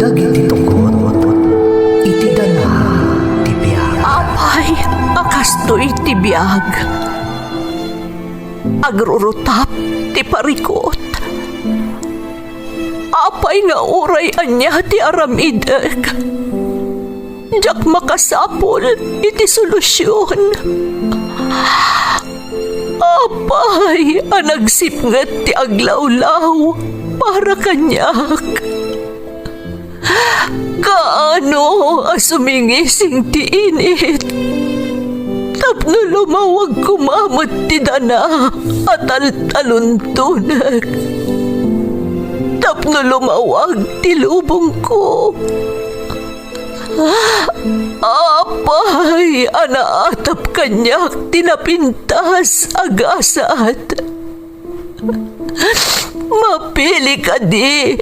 Dagiti tungkod, iti dana ti biag. Apay, akastoy ti biag. Agrurutap ti parikot. Apay nga uray anya ti aramideg. Jak makasapol iti solusyon. Apay, anagsipnget ti aglawlaw para kanyak. Kaano asumingising ti init. Tapno lumawag kumamot ti dana at taluntunak. Tapno lumawag ti lubong ko. Apay, anaatap kanyak tinapintas agasat. Mapili ka di,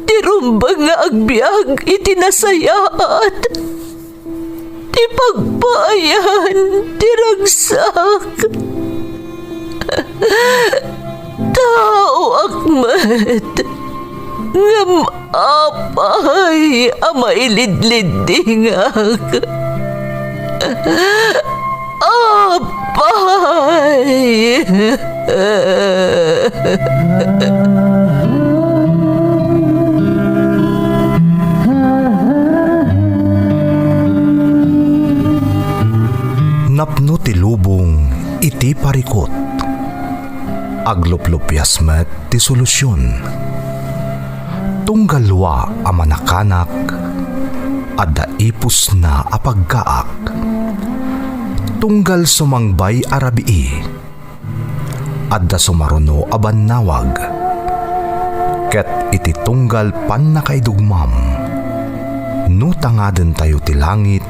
tirumbang nga agbyag itinasayaat. Ti pagbayan, tiragsak. Tao akmat, ngam apay, amailidlidingak. Apay. Napno ti lubong iti parikot. Agluplupyas met ti solusyon. Tunggalwa a manakanak, adda ipus na apagkaak. Tunggal sumangbay arabii, adda sumaruno aban nawag. Ket iti tunggal pan nakaidugmam, nutangaden tayo ti langit,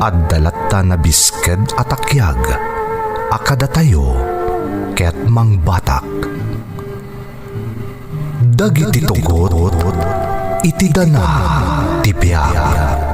adda latta na bisked atakyag, akada tayo, ket mangbatak. Dagiti tugot, iti dana ti biag.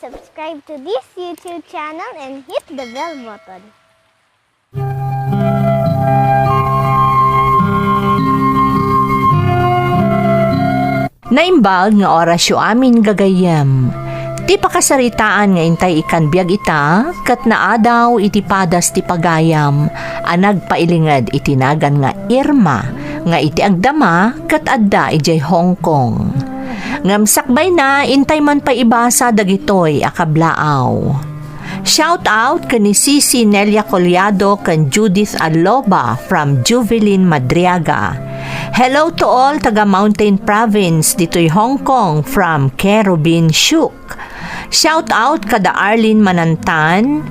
Subscribe to this YouTube channel and hit the bell button. Naimbag nga orasyo amin gagayem. Ti pakasaritaan nga intay ikan biag ita, kat naadaw iti padas ti pagayam, anag pailingad itinagan nga Irma, nga iti agdama, kat adda ijay Hong Kong. Ngamsakbay na, intay man pa ibasa dagitoy akablaaw. Shout out kani Sisi Nelia Collado kan Judith Aloba from Juvelin Madriaga. Hello to all taga Mountain Province dito'y Hong Kong from Kerubin Shuk. Shout out kada Arlene Manantan,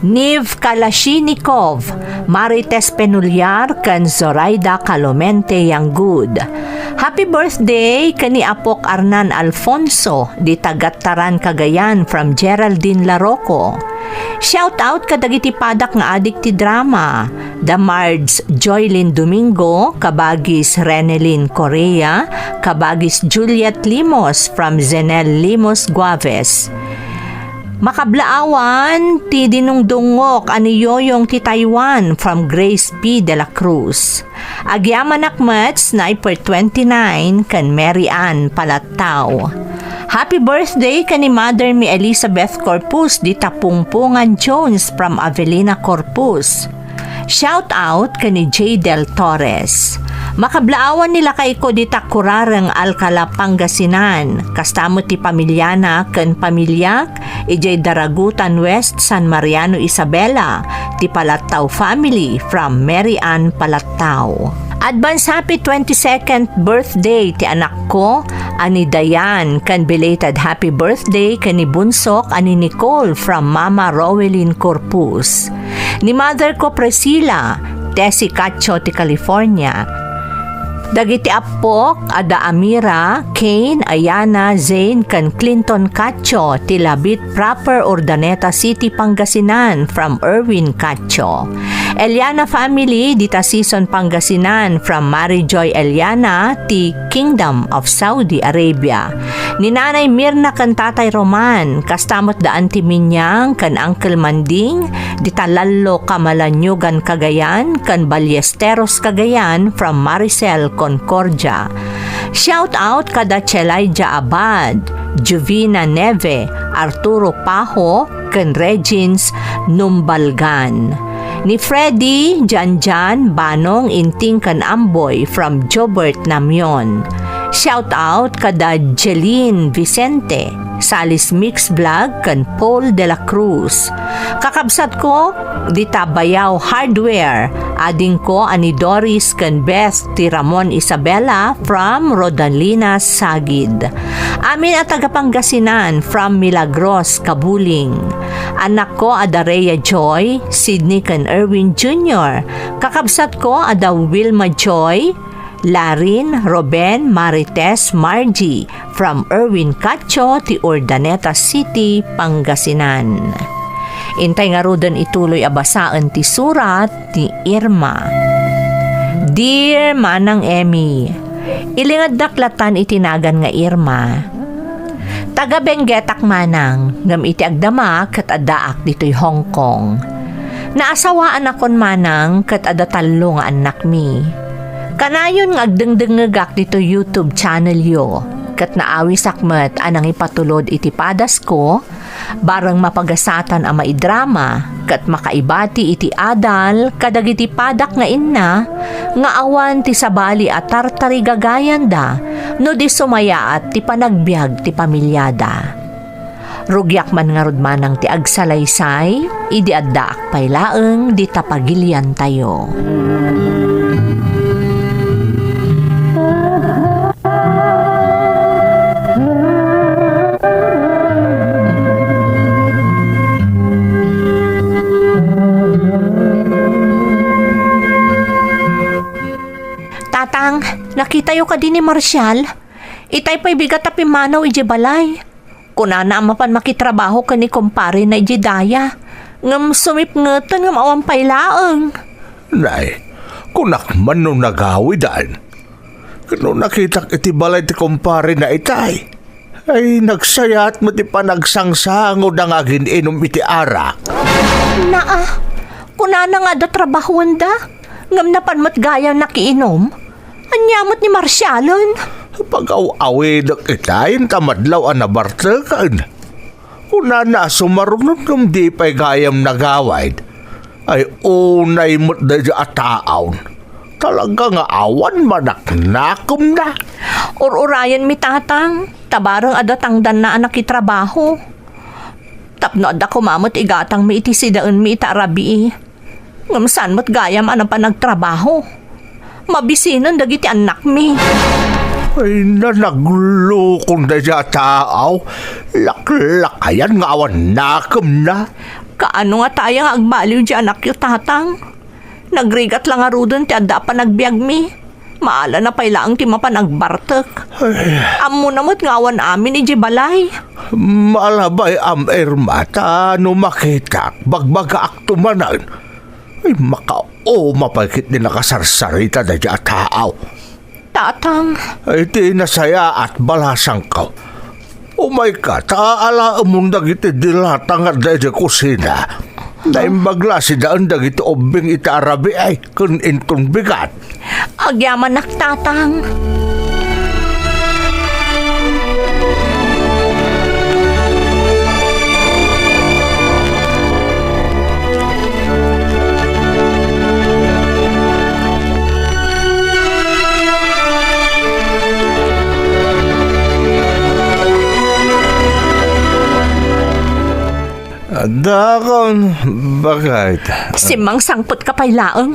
Niv Kalashinikov, Marites Penulyar kan Zoraida Calomente Yanggud. Happy birthday kani Apok Arnan Alfonso di Tagataran Cagayan from Geraldine Larocco. Shout out kadagiti padak nga adik ti drama, Damards Joylyn Domingo, kabagis Renelyn Correa, kabagis Juliet Limos from Zenel Limos Guaves. Makablaawan ti dinungdungok ani Yoyong ti Taiwan from Grace P. de la Cruz. Agyaman akmats na per 29 kan Mary Ann Palatao. Happy birthday kani Mother mi Elizabeth Corpus di Tapungpungan Jones from Avelina Corpus. Shout out kani J. Del Torres. Makablaawan nila kay ko di Takurarang Alcala Pangasinan. Kastamo ti pamilyana ken pamilyak ijay Daragutan West San Mariano Isabela ti Palatao family from Mary Ann Palatao. Advance happy 22nd birthday ti anak ko ani Dayan kan belated happy birthday kani bunsok ani Nicole from Mama Rowelyn Corpus. Ni mother ko Priscilla Tessie Cacho ti California. Dagiti apok, ada Amira, Kane, Ayana, Zane, kan Clinton Cacho, Tilabit Proper, Urdaneta City, Pangasinan, from Erwin Cacho. Eliana family, dita Season, Pangasinan, from Mary Joy Eliana, ti Kingdom of Saudi Arabia. Ni Nanay Mirna kan Tatay Roman, kastamot daan ti Minyang, kan Uncle Manding, dita Lalo Kamalanyugan Cagayan, kan Ballesteros Cagayan, from Maricel Concordia. Shout out kada Chelaija Abad, Juvina Neve, Arturo Pajo, kan Regins Numbalgan. Ni Freddy, Janjan, Banong, Inting kan Amboy, from Jobert Namyon. Shout out kada Jeline Vicente, Salis Mix Vlog, kan Paul de la Cruz. Kakabsat ko, dita Bayaw Hardware, ading ko ani Doris kan Beth ti Ramon Isabela, from Rodalinas Sagid. Amin at tagapangasinan, from Milagros, Kabuling. Anak ko ada Rhea Joy, Sydney kan Erwin Jr. Kakabsat ko ada Wilma Joy, Larin, Roben, Marites, Margie, from Erwin Cacho, ti Urdaneta City, Pangasinan. Intay nga rudan ituloy abasaan ti surat ti Irma. Dear Manang Emmy, ilingad daklatan itinagan nga Irma. Taga Benguetak Manang, ngam iti agdama kat adaak dito'y Hong Kong. Naasawaan akon Manang kat ada talo nga anak mi. Kanayon nga agdengdengegak dito YouTube channel yo, kat naawi sakmet anang ipatulod iti padas ko, barang mapagasatan ang maidrama, kat makaibati iti adal, kadag iti padak nga inna, nga awan ti sabali at tartari gagayan da, no di sumaya at ti panagbiag ti pamilyada. Rugyak man nga rudmanang ti agsalaysay, idi addaak paylaeng di tapagilyan tayo. Tatang, nakita yo ka din ni Marcial. Itay pa'y bigat api manaw iji balay. Kunana mapan makitrabaho ka ni kumpare na iji daya. Ngam sumipngetan ngam awang paylaeng. Nay, kunak man nung nagawi daan. Kano nakita iti balay ti kumpare na itay. Ay nagsayat mo ti panagsangsangod ang agin inom iti arak. Naa, kunana nga da trabahuan da. Ngam napanmat gaya nakiinom. Anyamot ni Marcialon. Pag-awawid itayin tamadlaw ang nabartakan. Kuna na sumarunod ng di pa'y gayam nagawid, ay unay mo't da at taon. Talaga nga awan manaknakom na. Urayan mi tatang, tabarang adatangdan na anak itrabaho. Tapno ada kumamot igatang mi iti sidaan mi itarabi. Ngamsan mo't gayam anang panagtrabaho. Mabisinan dagiti anak mi. Ay nanaglukong da siya taaw. Laklakayan nga awan nakom na. Kaano nga tayo nga agbaliw di anak yu tatang? Nagrigat lang nga rudon ti adda pa nagbiag mi. Maala na pailaang ti mapanagbartek. Amo namot nga awan amin iji balay. Malabay Irma, no makita, bagbaga aktumanan. Ay mapagkit din nakasarsarita da siya taaw. Tatang, Ay di nasaya at balasang ka. Umay ka, taala mong dagiti dilatang at da siya kusina. Naimbagla si daan dagiti obing itarabi ay kun intong bigat. agyaman nak tatang. Dakon, bakit? Si Mang sangpot ka paylaeng.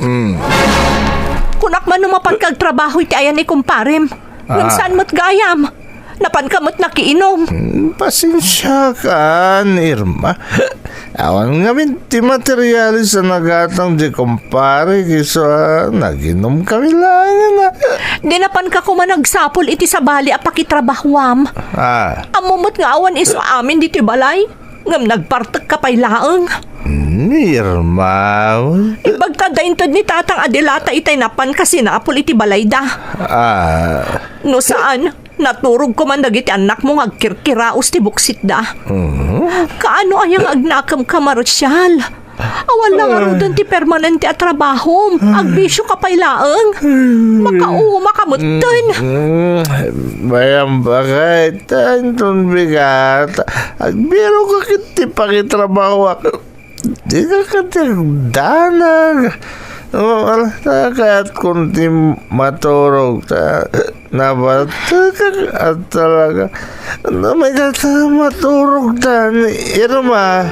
Kunak man numapagkagtrabaho iti ayan ni kumparim. Nung saan mo't gayam. Napan ka mo't nakiinom. Pasensya ka, Irma. Awan nga ti materialis sa nagatang di kumpare kisa naginom kami lang na. Dinapan ka kumanagsapol iti sa bali a pakitrabahwam. Amumot nga awan iso amin diti balay. Ngam nagpartek ka pa'y laeng. Irma. Ibagtadaintod ni tatang Adelata itay napan kasi naapol iti balay da. No saan, naturog ko man dagiti anak mo agkirkiraos ti buksit da. Kaano ayang agnakam ka Marsyal? Awan lang arudan ti permanente at trabaho. Agbisyo ka pa'y laeng. Makamutan. Bayang bagay, tanton bigat. Agbiro ka kiti pakitrabaho ako. Di ka katagdanag. Kaya't kunti maturog nabata ka at talaga may kata maturog dan Irma.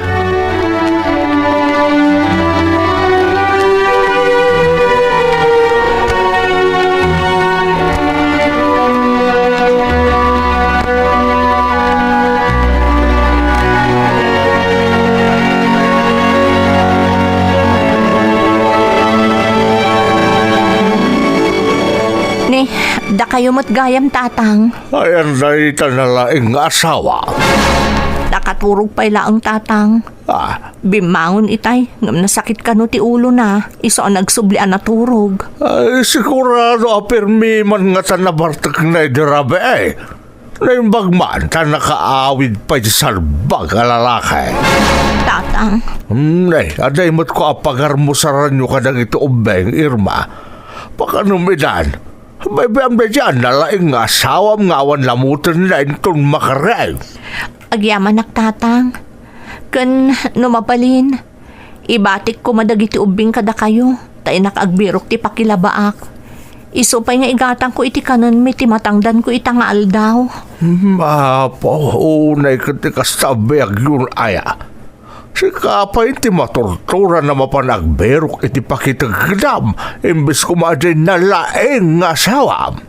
Da kayo mo't gayam tatang. Ayan na itanalaing asawa. Nakaturog pa'y laang tatang. Bimangon itay. Ngam nasakit ka no ti ulo na. Iso ang nagsublian na turog. Ay, sigurado apirmi man nga tanabartak na idirabe eh. Naimbag man, ta nakaawid pa di salbag alalakay. Tatang. Aday mo't ko apagarmusaran nyo kadang ito ubeng, Irma. Pakanumidan. May biyang dyan, nalaing nga asawam nga awan lamutan na itong makaray. Agyaman tatang. Kan numapalin. Ibatik ko madagiti ubing kada kayo. Tay nakagbirok ti pakilabaak. Isupay nga igatang ko iti kanon mi ti matangdan ko ita nga aldaw. Unay katikas tabiyag yun aya. Si kapay iti matortura na mapanagberok iti pakitagdam imbes kumadyan na laeng nga sawam.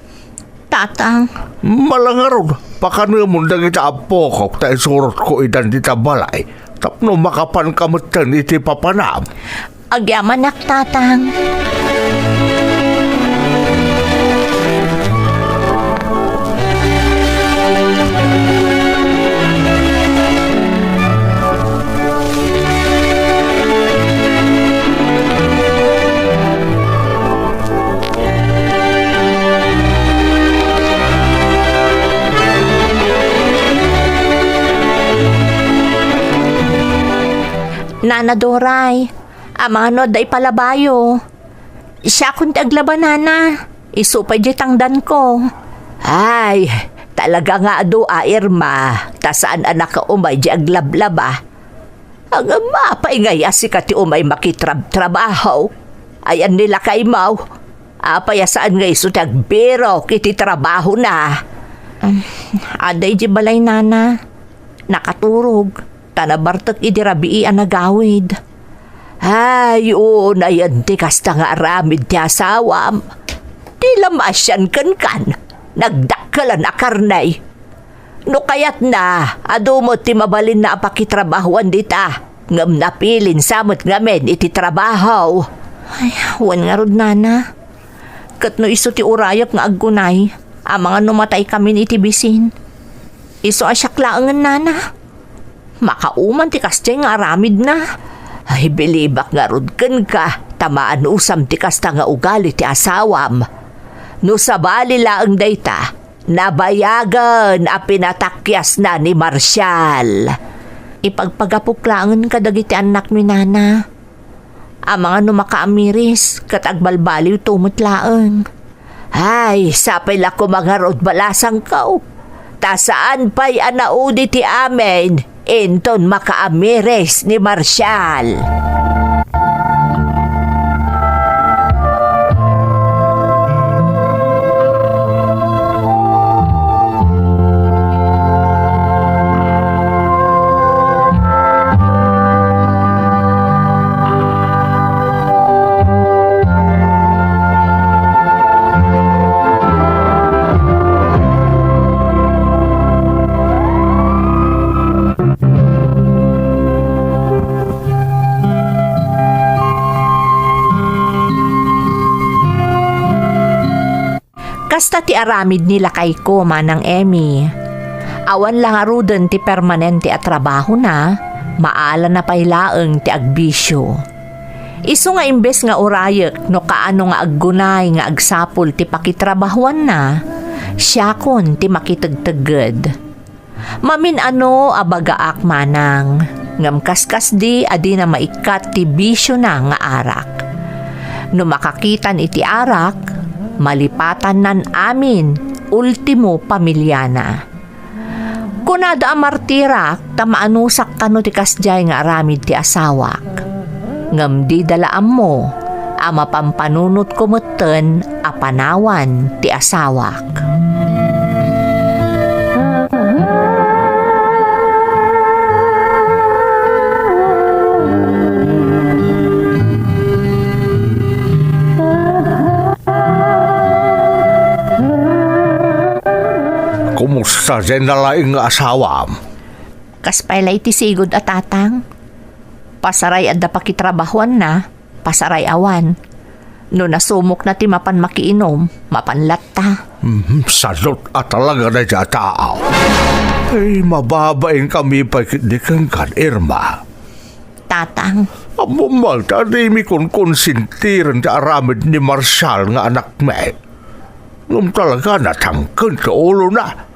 Tatang. Malangaron, pakanamon dang ita apokok ta isurot ko idan dita balay tapno makapan kamutan iti papanam. Agyaman tatang. Nana Doray, amano day palabayo. Siya kung taglaban nana, isupay di tangdan ko. Ay, talaga nga do Irma, tasaan anak ka umay di aglablaba. Ang mapay ngay si kati umay makitrab-trabaho. Ayan nila kay mau. Apaya saan ngay so tagbiro kiti trabaho na. Aday di balay nana, nakaturog. Tanabartak idirabii ang nagawid. Ay, na yan ti kasta nga aramid ti asawam. Di lamasyan kan. Nagdakkalan a karnay. No kayat na, adumo ti mabalin na apakitrabahuan dita. Ngam napilin samot ngamen iti trabaho. Ay, wan nga rod nana. Kat no iso ti urayak nga aggunay, ang mga numatay kami iti bisin. Iso asyak laangan nana. Makauman ti kastya nga aramid na. Ay, bilibak nga rudken ka. Tamaan usam ti kasta nga ugali ti asawam. No sabali laang dayta, nabayagan a pinatakyas na ni Marsyal. Ipagpagapuklangan ka dagiti anak mi nana. Ang mga numakaamiris, katagbalbaliw tumutlaang. Ay, sapay lako mga rod balasang kao. Tasaan pa'y anaudi ti amen. Enton makaamires ni Marsyal. Kasta ti aramid nila kay ko manang Emmy. Awan lang aruden ti permanente at trabaho na, maala na pailaeng ti agbisyo. Isu nga imbes nga urayek no kaano nga aggunay nga agsapol ti pakitrabahuan na, siya kon ti makitagtaged. Mamin ano abagaak manang, ngam kaskas di adi na maikat ti bisyo na nga arak. No makakitan iti arak, malipatan nan amin, ultimo pamilyana. Kunada ang martirak, tamaanusak kano ti kasjay nga aramid ti asawak. Ngam di dalaan mo, ama pampanunot kumuten apanawan ti asawak. Kumusta dyan na laing nga asawam? Kaspay iti sigod at tatang. Pasaray adda pakitrabahuan na, pasaray awan. No nasumok na ti mapan makiinom, mapanlatta. Salot at talaga na dyan tao. Ay, mababain kami pa kitdikan kan, Irma. Tatang, Amumal, tadimi kon konsintiran sa aramid ni Marshal nga anak me. Ngum talaga natangkan sa ulo na.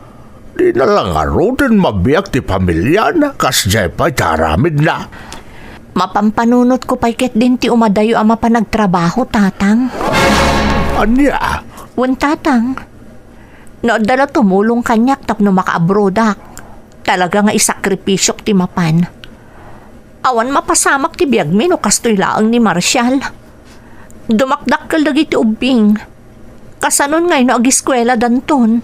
Di na lang arutin mabiyak ti pamilya na kasjay pa sa aramid na. mapampanunot ko payket din ti umadayo ama pa nagtrabaho, tatang. Anya? Wen tatang, naadala tumulong kanyak tapno maka-abrodak. Talaga nga isakripisyok ti mapan. Awan mapasamak ti biyag mi no kastoy laang ni Marshal. Dumakdakkel dagiti ubing. Kasanon ngay no agiskwela danton.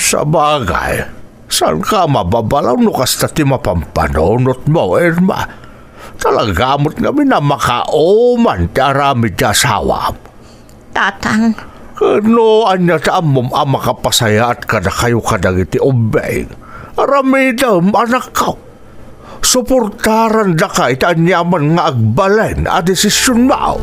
Sa bagay, saan ka mababalaw no kasta ti mapampanunot mo, Irma? Talagamot kami na makaoman ti aramid ti asawa. Tatang, Kano anya ta amom ang makapasaya at kada kayo kadagiti ubing. Aramida, anak ka. Suportaran da ka itanyaman nga agbalen a desisyon mo.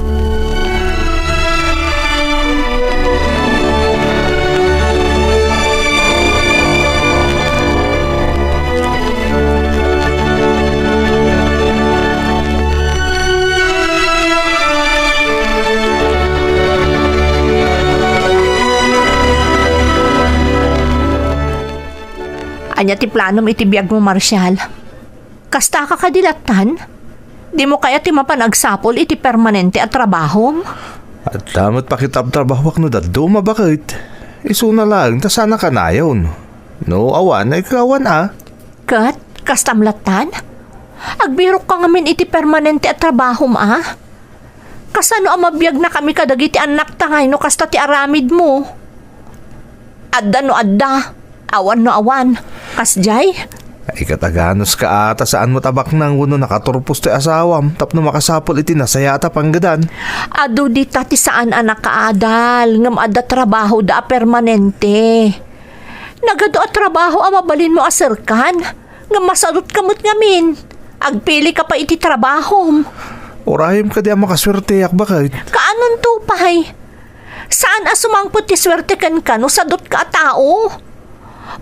anya ti planom iti biyag mo, Marshal. Kasta ka kadilatan? Di mo kaya ti mapanagsapol iti permanente at trabahom? At damat pa kitab trabahwak no daduma bakit? Isu na lang, ta sana ka na yun. No, awan ay kawan Kat, kastamlatan? Agbirok ka ngamin iti permanente at trabahom Kasano ang mabiyag na kami kadagiti anak tangay no kasta ti aramid mo? Adda no adda, awan no awan, kasjay? Ay kataganos ka ata saan mo tabak nang uno nakaturpos ti asawam tapno makasapol iti nasaya ata panggadan. Adu di ti saan anak kaadal, ngam adda trabaho da permanente. Nagado at trabaho ang mabalin mo asirkan, ngam masalot kamot ngamin. Agpili ka pa iti trabaho. Orahim ka di ang makaswerte yak bakit? Kaanon tupay? Saan asumangpot ti swerte kan no sadot ka tao?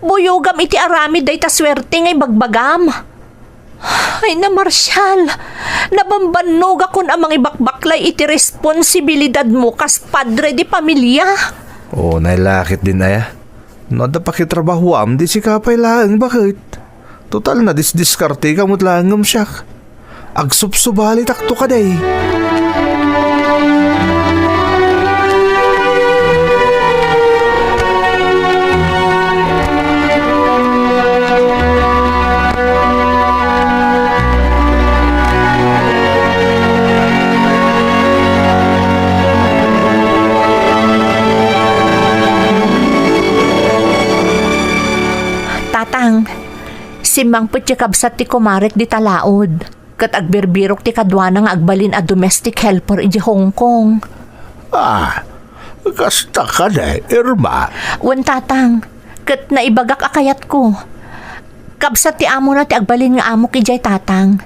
Buyogam iti aramid day ta swerte ngay bagbagam. Ay na Marshal, nabambanog akon amang ibakbaklay iti responsibilidad mo kas padre di pamilya. Oo, nailakit din aya. No, da pakitrabahuam, di si kapay lang, bakit? Total na disdiskarte ka mo't langam siyak. Agsubsubali takto ka day. Simbang putya kabsat ti kumarek di talaod. Kat agbirbirok ti kadwana nga agbalin a domestic helper iti Hong Kong. Kasta ka na, Irma. Wan tatang, kat naibagak akayat ko. Kabsat ti amo na ti agbalin nga amo kijay tatang.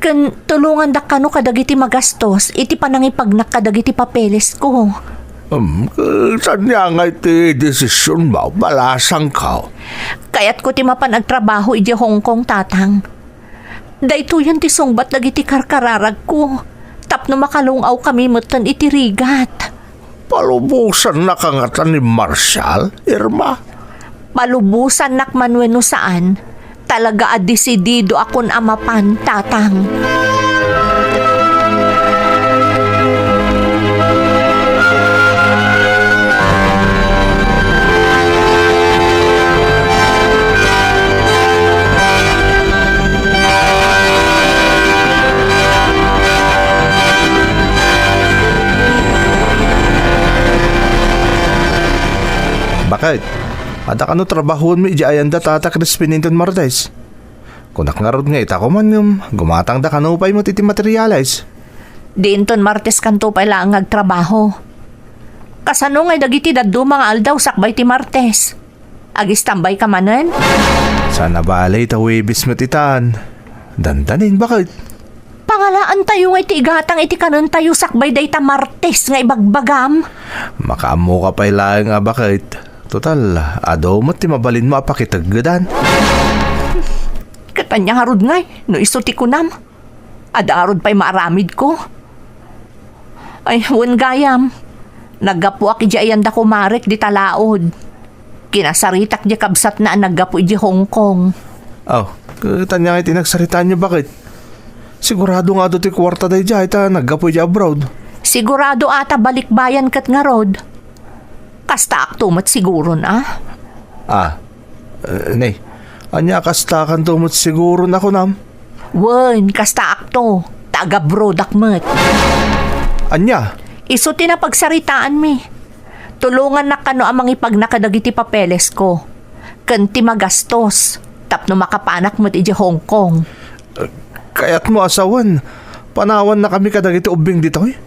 Kan tulungan da kano kadagiti magastos, iti panangipagnak kadagiti papeles ko. Saan niya nga iti desisyon mo? Balasang ka. Kayat ko ti mapanagtrabaho iti Hong Kong, tatang. Dayto yan ti sungbat dagiti karkararag ko. Tapno makalungaw kami mutan iti rigat. Palubusan na kangatan ni Marshall, Irma. Palubusan nakman wenno saan. Talaga adesidido akon amapan, tatang. Bakit? Ada ka no trabahoon mo iji ayanda tata Crispin Inton Martes. Kunak nga rod nga ita ko man gumatang da ka no upay mo titi materialize. Dinton Martes kanto pa lang agtrabaho. Kasano ngay dagiti daddo mga aldaw sakbay ti Martes. Agis tambay ka manen? Sana balay ta Webis mo titan. Dandanin bakit? Pangalaan tayo ngay ti igatang iti kanon tayo sakbay day ta Martes nga ibagbagam. Makaamo ka pa ilang nga bakit? Total, adaw mo ti mabalin mo apakitaggadan. Katanya harod ngay, no isuti ko nam. Adarod pa'y maaramid ko. Ay, wan gayam. Naggapuak iji ayanda ko marek di talaod. Kinasaritak di kabsat na naggapu iji Hong Kong. Oh, katanya nga itinagsaritaan niyo bakit? Sigurado nga do ti kwarta day jay ta naggapoy di abroad. Sigurado ata balikbayan kat nga rod. Kasta aktumat siguro na. Nay, anya kastakan tumot siguro na ko nam. Wen, kasta akto. Taga-brodak met. Anya? Iso tinapagsaritaan mi. Tulungan na kano amang ipagnakadagiti papeles ko. Kanti magastos. Tapno makapanak met iji Hong Kong. Kaya't mo asawan. Panawan na kami kadagiti ubing dito eh.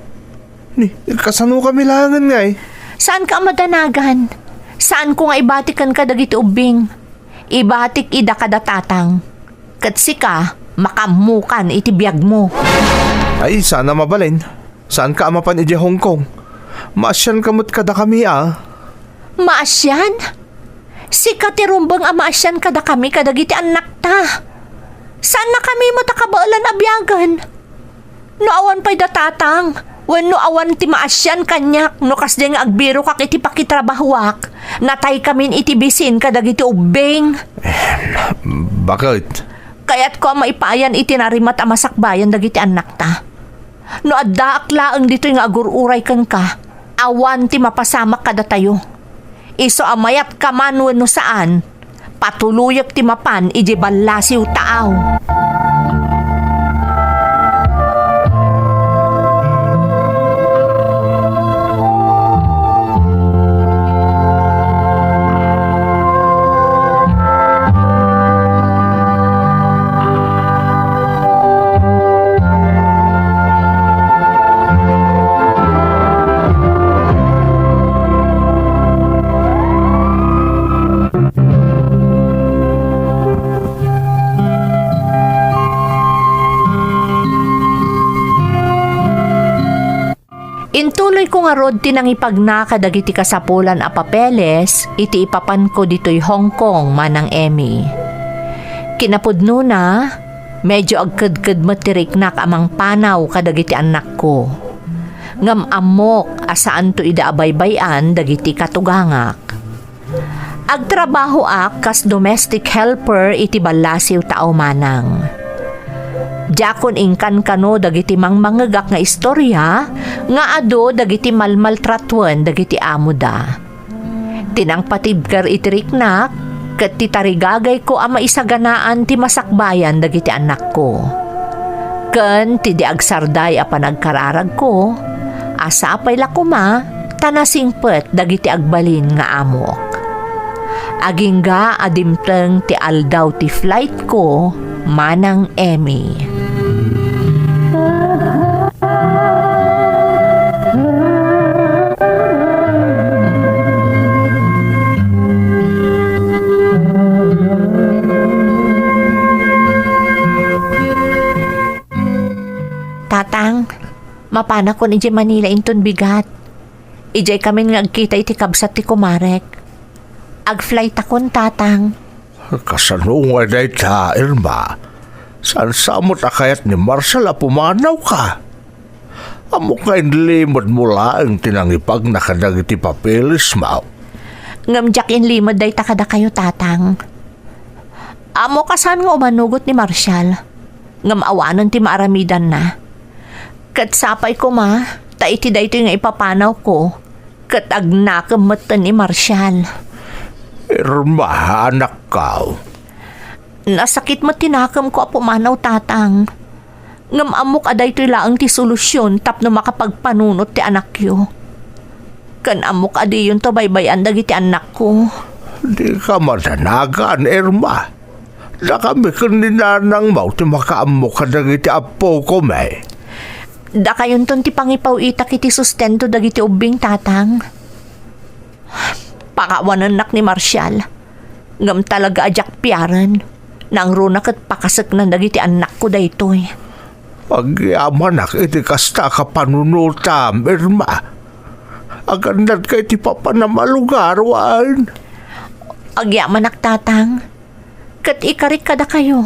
Ni, kasano kami langan nga eh. Saan ka madanagan? Saan ko nga ibatikan ka dagiti ubing? Ibatik ida kada tatang. Katsi ka, makamukan iti biyag mo. Ay, sana mabalin. Saan ka amapan iji Hong Kong? Maasyan kamot kada kami Maasyan? Si katirumbang amaasyan kada kami kadagiti anak ta. Saan na kami matakabaalan abyagan? No awan pa'y datatang. Wenno awan ti maasyan kanyak no kasdi nga agbiro kak iti pakitrabahuak. Natay kamin iti bisin kadagiti ubing. Bakit? Kaya't ko maipayan iti narimat a masakbayan dagiti anak ta. No adda aklaang dito nga agururay kan ka. Awan ti mapasamak kada tayo. Iso amayat ka man wenno saan. Patuluyak ti mapan iji balasiw taaw. Intuloy ko nga rod tinang ipagnaka dagiti kasapulan a papeles, iti ipapan ko dito'y Hong Kong manang Emmy. Kinapudno na, medyo agkad-kad matiriknak amang panaw kadagiti anak ko. Ngam amok asaan to ida abaybayan dagiti katugangak. Agtrabaho ak kas domestic helper iti balasiw tao manang. Jakon ingkan kano dagiti mangmangagak nga istorya nga ado dagiti malmaltratuan dagiti amo da. Tinang patibkar itiriknak ket titarigagay ko ama isaganaan ti masakbayan dagiti anak ko. Ken ti di agsarday a panagkararag ko asa apay lakuma tanasingpet dagiti agbalin nga amok. Agingga adimteng ti aldaw ti flight ko manang Emmy. Tatang, mapana ko ni Manila inton bigat. Ijay kami nga agkita iti kabsat ti kumarek. Ag-flight akon, tatang. Kasanungay na ita, Irma. Saan samot akayat ni Marshall a pumanaw ka? Amo kain limod mula ang tinangipag nakadag iti papeles mo. Ngamjak in limod day takada kayo, tatang. Amo kasan nga umanugot ni Marshall. Ngamawanan ti maaramidan na. Kat sapay ko ta iti dayto nga ipapanaw ko. Kat agnakemeten ni Marshall. Irma, anak ka. Nasakit mo tinakam ko apumanaw, tatang. Ngamamok aday to'y laang ti solusyon tapno makapagpanunot ti anak yo. Kan amok adi yun to baybayan dagi ti anak ko. Di ka matanagan, Irma. Da kami kaninanang mau ti makaamok ka dagiti apo ko, may. Da kayon ton ti pangipaw itak iti sustento dagi ti ubing, tatang. Pakawanan nak ni Marshall. Ngam talaga ajak piaran. Nang runak at pakasak na dagi ti anak ko daytoy. Pag-iamanak iti kasta ka panunutam, Irma. Agandad ka iti papanamalugarwan. Agyamanak, tatang. Kat ikarik kada kayo.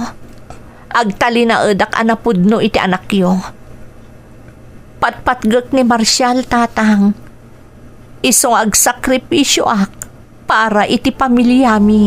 Agtali na edak anapudno iti anak yo. Patpatgek ni Marshall, tatang. Isong agsakripisyo ak para iti pamilyami.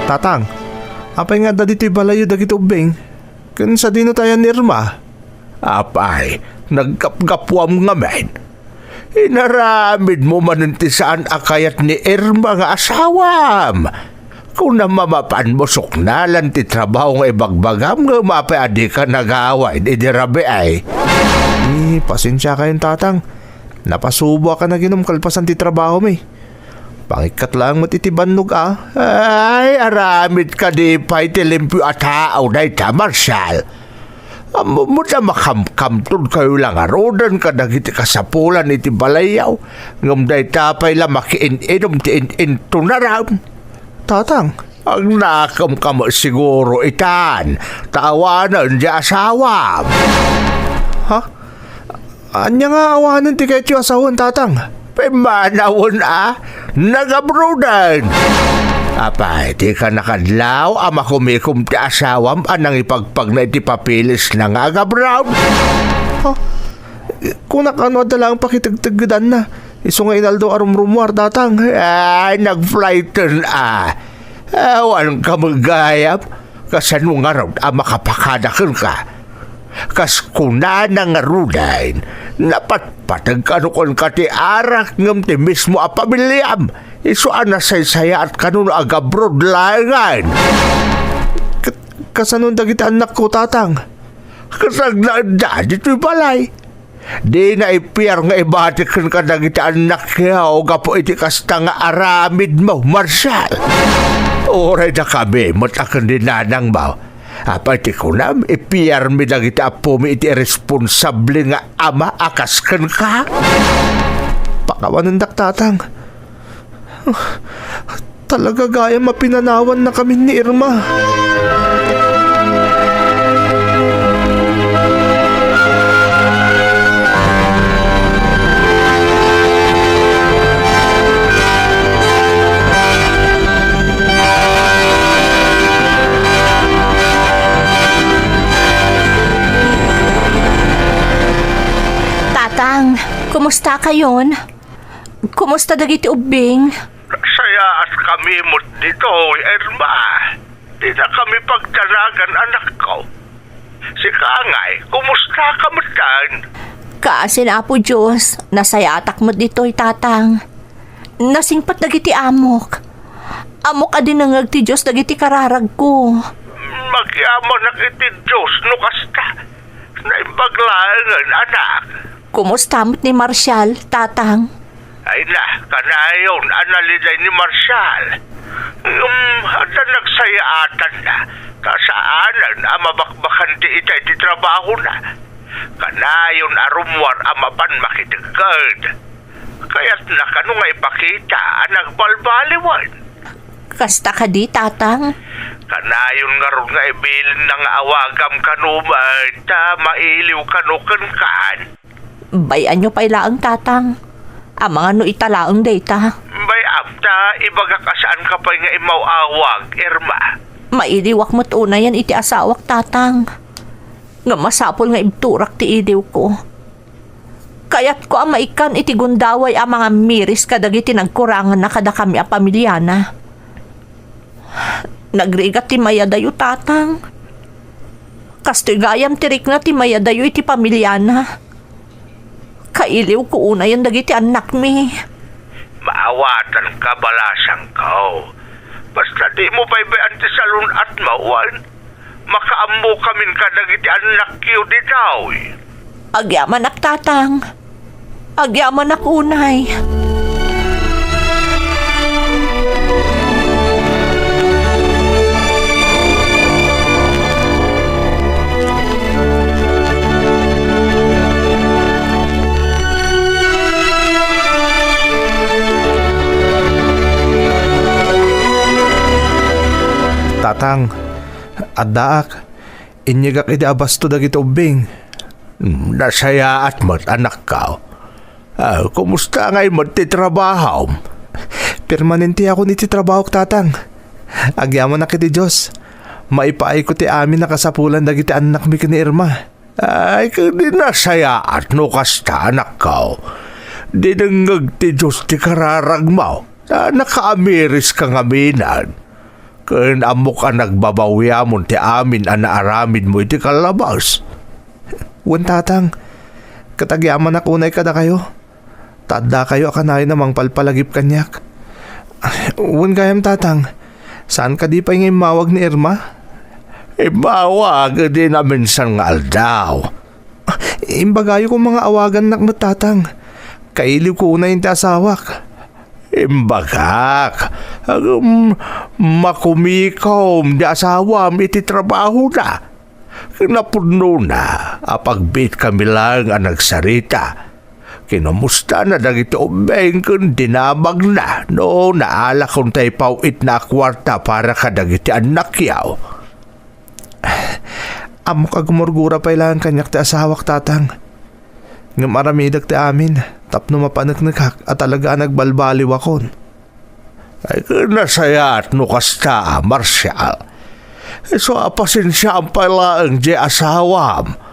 Tatang, apay nga da dito'y balayo dagiti ubing. Kan sa dino tayo ni Irma. Apay, nagkapgapwam nga men. Inaramid mo manunti saan akayat ni Irma nga asawam. Kung namamapan mo suknalan ti trabaho nga ibagbagam nga mapaadi ka nag-away, idirabi ay. Pasensya kayong tatang. Napasubo ka na ginom kalpasan ti trabaho may. Pangikat lang matitibannog Ay, aramid ka di pa'y tilimpyo at haaw na ita, Marshall. Muta makamkamtod kayo lang arodan ka nagiti kasapulan iti balayaw. Ngam day tapay lang makiin-inom ti in-into na ram. Tatang, Ang nakam ka mo siguro itan. Tawanan di asawam. ha? Anya nga awanan ti ketyo asawan, tatang? Pimanawon nagabrodan. Apay, di ka nakadlaw ama kumikum ti asawam anang ipagpag na iti papilis na nga agabrown. Kung nakano da lang pakitagtagdan na. Iso nga inaldo arumrumuar, tatang. Ay, nag-flighten Awan ka magayap. Kasanong nga raw makapakadakan ka. Kas kuna na nga rudain, napatpatag kanukon ka ti arak ngam ti mismo a pamilyam. Iso anasay-saya at kanun agabrod langan. Kasanon dagiti anak ko, tatang? Kasaglaan da, dito'y balay. Di na ipiyar nga ibatikan ka dagiti anak yaw gapo iti kasta nga aramid mo, Marshall. Oray na kami, matakan din nanang mo. Apay ti kunam, ipiyar mi dagiti apo mi iti responsable nga ama akaskan ka. Pakawanandak, tatang. Talaga gaya mapinanawan na kami ni Irma. Tatang, kumusta kayon? Kumusta dagiti ubing? Saya at kami mo dito, Irma. Di na kami pagdaragan, anak ko. Si Kangay, kumusta ka matan? Kaasin Apo Diyos, nasayatak mo dito'y tatang. Nasingpat dagiti amok. Amok adin nangag ti Diyos dagiti kararag ko. Magyamon na kiti Diyos no kasta. Naimbaglangan, anak. Kumusta mo't ni Marshall, tatang? Ay na, kanayon, analiday ni Marshall. Ada nagsayaatan na. Kasaanan, mabakbakan di itay di trabaho na. Kanayon arumwar amapan makitigad. Kaya't nakano nga ipakita, nagbalbaliwan. Kasta ka di, tatang? Kanayon nga ron nga ibilin ng awagam kanumay, ta mailiw kanukan kan. Bayan nyo pa'y laang, tatang. Ang mga no italaang data. Bay apta, ibaga kasaan ka pa nga imaw awag, Irma. Mailiwak mo't una yan iti asawak, tatang. Nga masapol nga ibturak ti idiw ko. Kaya't ko ang maikan iti gundaway ang mga miris kadagiti nagkurangan na kada kami a pamilyana. Nagrigat ti mayadayo, tatang. Kastoy gayam tirik na ti mayadayo iti pamilyana. Kailiw ko una yan dagiti anak mi. Maawatan ka balasang kao. Basta di mo baybayan ti salun at mauwan. Makaambo kamin ka dagiti anak kiyo di tao. Agyaman ak, tatang. Agyaman ak unay. Tatang, addaak, inyagak iti abasto dagiti ubing. Nasaya at mat anak ka. Kumusta ngay magtitrabaho? Permanente ako niti trabaho, tatang. Agyaman na kiti Diyos. Maipaay ko ti amin nakasapulan dagiti anak mi kini Irma. Ay, kadi nasaya at no kasta anak ka. Dinangag ti Diyos ti kararag mo. Nakaamiris kang aminan. Kung amo ka nagbabawiyamon ti amin ang naaramid mo iti kalabas. Wan, tatang, katagyaman na kunay kada kayo. Tadda kayo akanayo namang palpalagip kanyak. Wan gayam, tatang, saan ka di pa ngay mawag ni Irma? Mawag din na minsan nga aldaw. Imbagayo kong mga awagan nak tatang. Kailiw ko unay yung asawak. Imbagak, makumikom di asawam iti trabaho na. Napuno na, apagbit kami lang ang nagsarita. Kinumusta na dagiti ubeng kung dinamag na, no naala kung tayo pauit na kwarta para kadagiti anak yaw. Amo ka gumurgura pa ilang kanyak ti asawak, tatang. Nga maramidag ti amin, tapno mapanagnagak at talaga nagbalbaliw akon. Ay nasaya at no kasta, Marshall. So apasensya ang pala ang di asawam.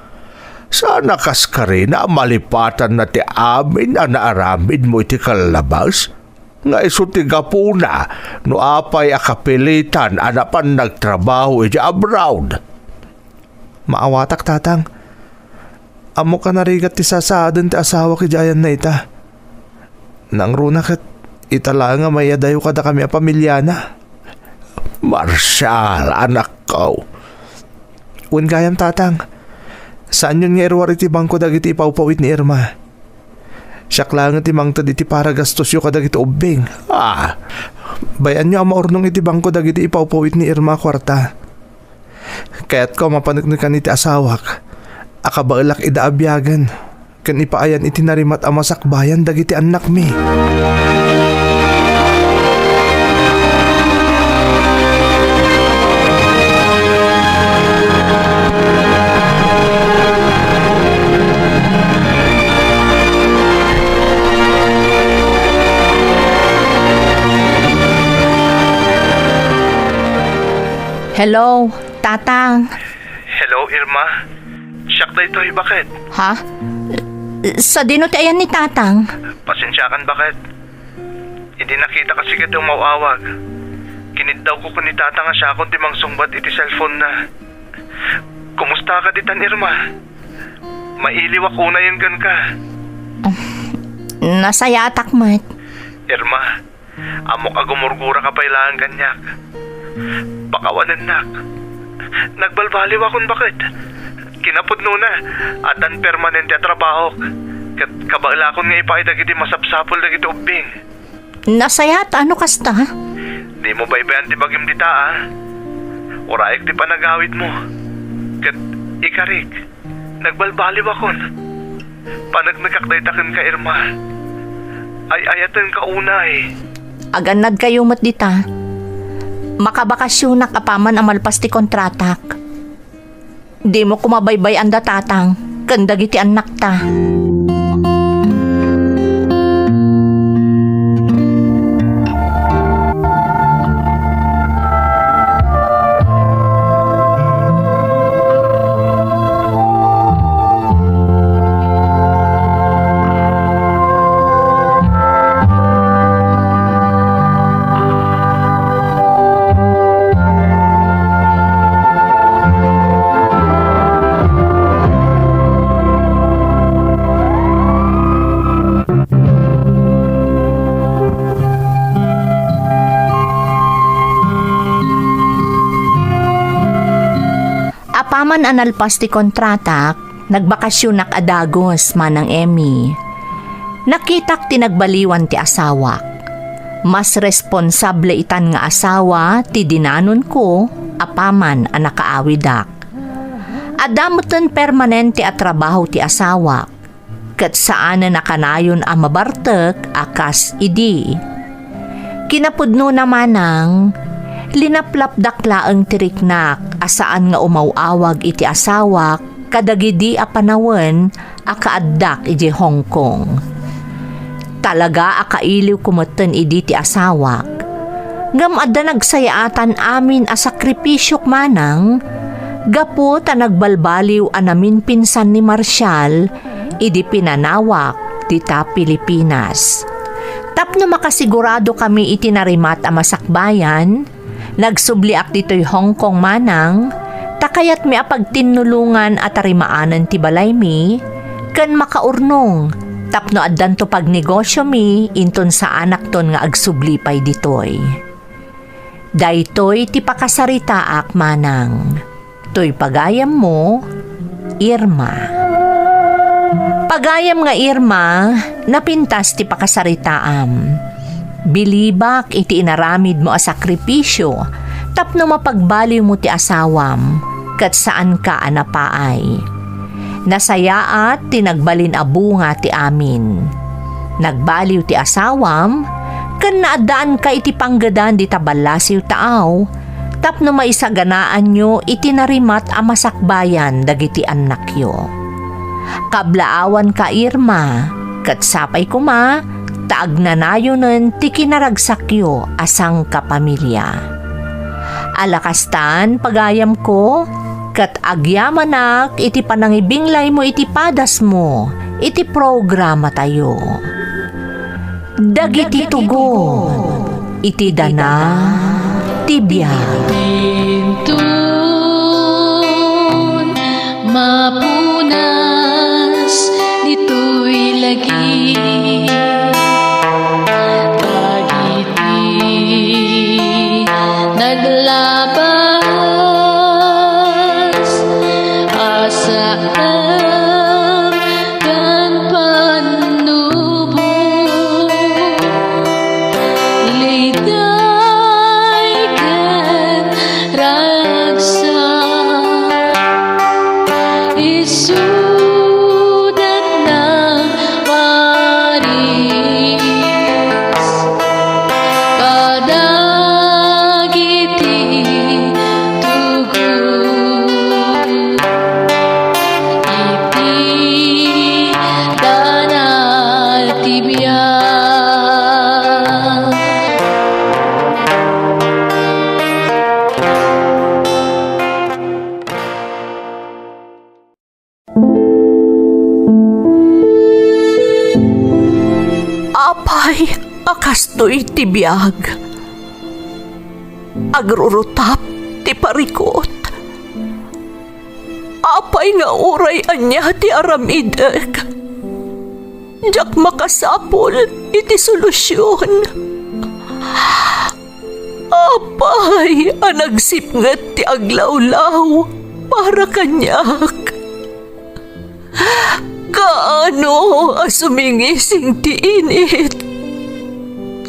Sana kas ka rin na malipatan na ti amin ang naaramid mo iti kalabas. Nga iso ti gapuna no apay akapilitan anapan nagtrabaho iti abroad. Maawatak, tatang. Amo ka narigat ti sasaadan ti asawa ki Jayan na ita. Nang runak at itala nga mayadayo kada kami a pamilyana. Marshall, anak ko. Un gayam, tatang. Saan yun nga irwar iti bangko dagiti ipawpawit ni Irma? Siyak lang iti mangtad iti para gastos yu kadagiti ubing. Bayan nyo ang maurnong iti bangko dagiti ipawpawit ni Irma kwarta. Kaya't ko mapanagnikan iti asawak. Akabailak idaabyagan. Kan ipaayan iti narimat amasakbayan dagiti anak mi. Hello, tatang. Hello, Irma. Siyak na ito, bakit? Ha? Sa dino ti ayan ni tatang? Pasensyakan, bakit? Hindi nakita kasi ka itong mawawag. Kinid daw ko ni tata nga siya kung timang sungbat iti cellphone na. Kumusta ka ditan, Irma? Mailiw ako na yun kan ka. Nasayatak mat. Irma, amo ka gumurgura ka pailangan kanyak. Pakawanan nak. Nagbalbaliw akong bakit? Kinapudno na at ang permanente trabaho. Kabala akong nga ipaidag iti masapsapol na iti ubing. Nasayat ano kasta? Di mo baybayan ti bagim dita Uraik ti panagawid mo. Kat ikarik, nagbalbaliw akon. Panagnagkakdaytakan ka, Irma. Ay ayatan ka unay. Aganad kayo mat dita. Makabakasyonak apaman amalpas ti kontratak. Di mo kumabaybay anda tatang. Kandag iti anak ta. Apaman analpas ti kontratak, nagbakasyon nak adagos manang Emmy. Nakitak tinagbaliwan ti asawak. Mas responsable itan nga asawa ti dinanon ko, apaman ang nakaawidak. Adamutan permanente at trabaho ti asawak. Kat saan na nakanayon ang mabartek akas idi. Kinapudno naman ang linaplapdakla ang tiriknak asaan nga umawawag iti asawak kadagidi a panawen a kaaddak iti Hong Kong. Talaga a kailiw kumeten idi ti asawak. Ngam adda nagsayaatan amin a sakripisyok manang gapo ta nagbalbaliw a namin pinsan ni Marshall idi pinanawak dita Pilipinas. Tapno makasigurado kami iti narimat a masakbayan, nagsubliak dito'y Hong Kong manang, takayat mi apagtinulungan at arimaanan ti balay mi, kan makaurnong, tapno addan to pagnegosyo mi, inton sa anak ton nga agsublipay ditoy. Daytoy ti pakasaritaak manang, to'y pagayam mo, Irma. Pagayam nga Irma, napintas ti pakasaritaam. Bilibak iti inaramid mo a sakripisyo, tapno mapagbaliw mo ti asawam, kat saan ka anapaay. Nasayaat tinagbalin a bunga ti amin. Nagbaliw ti asawam, kan naadaan ka iti panggadan di tabalasiw taaw, tapno maisaganaan nyo iti narimat a masakbayan dagiti anak yo. Kablaawan ka Irma, kat sapay kuma, taag nanayonan ti kinaragsakyo asang kapamilya. Alakastan pagayam ko, kat agyamanak iti panangibinglay mo iti padas mo, iti programa tayo. Dagiti tugon, iti dana, tibiyag. Bintun, mapunas, dito'y lagi. Naglabas asaan kan panubo liday kan ragsak isudat ng Paris kadagiti tugon iti danal tibiyag. Apay, akastoy tibiyag. Agrurutap ti parikot. Apay nga uray anya ti aramidek. Jak makasapol iti solusyon. Apay anagsipnget ti aglawlaw para kanyak. Kaano asumingising ti init.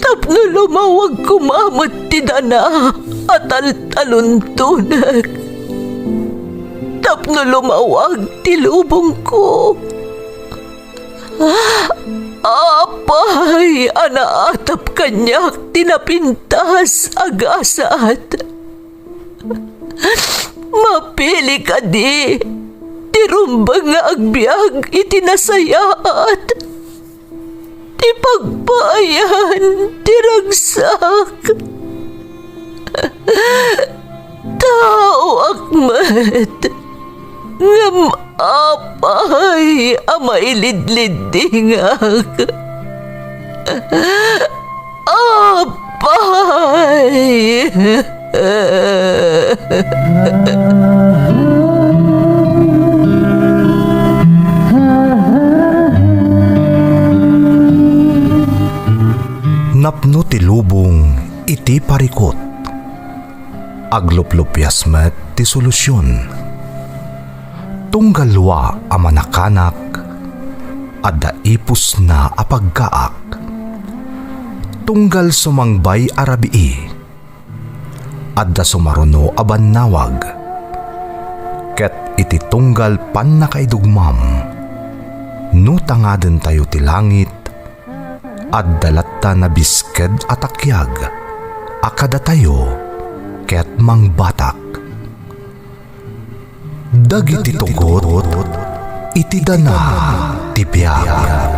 Tapno lumawag kumamot ti dana at taluntunak. Tapno lumawag ti lubong ko. Apay anaatap kanyak tinapintas agasat. Mapili ka di. Tirumbang nga agbyag itinasayaat. Ti pagbayan, tiragsak. Tao akmat, ngam apay amailidlidingak. Apay. Napno ti lubong iti parikot. Agluplupyas met ti solusyon. Tunggalwa a manakanak adda ipus na apagkaak. Tunggal sumangbay arabii adda sumaruno a bannawag. Ket iti tunggal pan nakaidugmam no tangaden tayo ti langit at dalatta na bisked at akyag, akada tayo, ket mangbatak. Dagiti tugot, iti dana, tibiyag.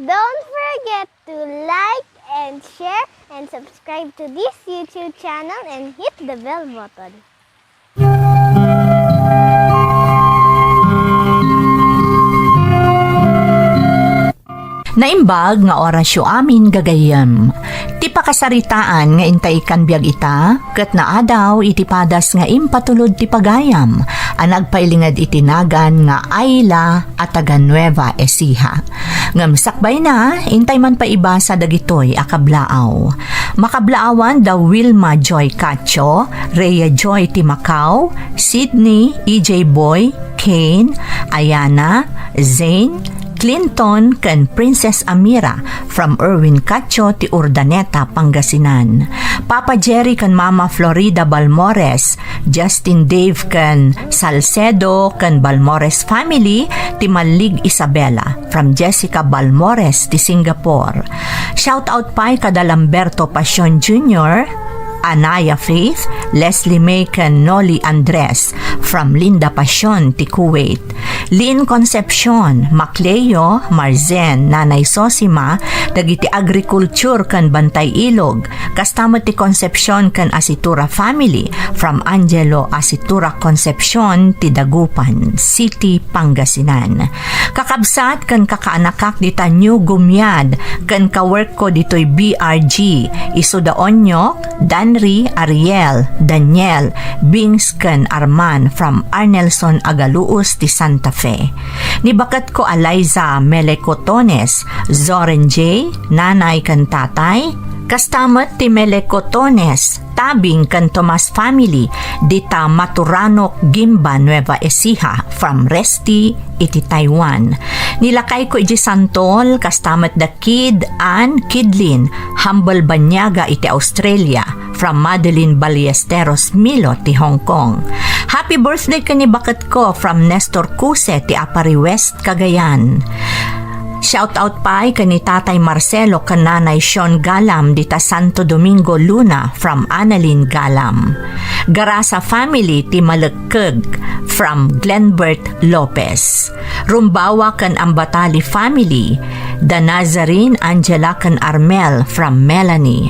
Don't forget to like and share and subscribe to this YouTube channel and hit the bell button. Naimbag nga orasyo amin gagayam. Ti pakasaritaan nga intay kan biag ita, ket naadaw iti padas nga impatulod ti pagayam, anag pailingad itinagan nga Ayla at taga Nueva Ecija. Ngam sakbay na, intay man pa ibasa dagitoy akablaaw. Makablaawan da Wilma Joy Cacho, Rhea Joy Timacao, Sydney, EJ Boy, Kane, Ayana, Zane, Clinton ken Princess Amira from Erwin Cacho ti Urdaneta, Pangasinan. Papa Jerry ken Mama Florida Balmores, Justin Dave ken Salcedo ken Balmores family ti Malig Isabela from Jessica Balmores ti Singapore. Shout out pa kada Lamberto Pasion Jr., Anaya Faith, Leslie May ken Noli Andres from Linda Pasion ti Kuwait. Lynn Concepcion, Macleo, Marzen, Nanay Sosima, dagiti agriculture ken Bantay Ilog, kastamo ti Concepcion ken Asitura family from Angelo Asitura Concepcion ti Dagupan City, Pangasinan. Kakabsat ken kakaanakak dita New Gumyad ken kawork ko ditoy BRG, Isuda Onyok, Danry, Ariel, Daniel, Bings ken Arman from Arnelson Agaluos ti Santa Fe. Nibakat ko Eliza Melecotones, Zoren J, Nanay ken Tatay, kastamat ti Melecotones, Tabing ken Tomas family, dita Maturanok, Gimba, Nueva Ecija from Resti, iti Taiwan. Nilakay ko iti Santol, kastamat da Kid, Ann, Kidlin, Humble Banyaga, iti Australia, from Madeline Ballesteros Milo, ti Hong Kong. Happy birthday kanibakat ko from Nestor Cuse, ti Apari West, Cagayan. Shout out pa ni Tatay Marcelo kan Nanay Sean Galam dita Santo Domingo Luna from Annalyn Galam. Garasa family ti Malagkeg from Glenbert Lopez. Rumbawa kan Ambatali family, da Nazarene Angela kan Armel from Melanie.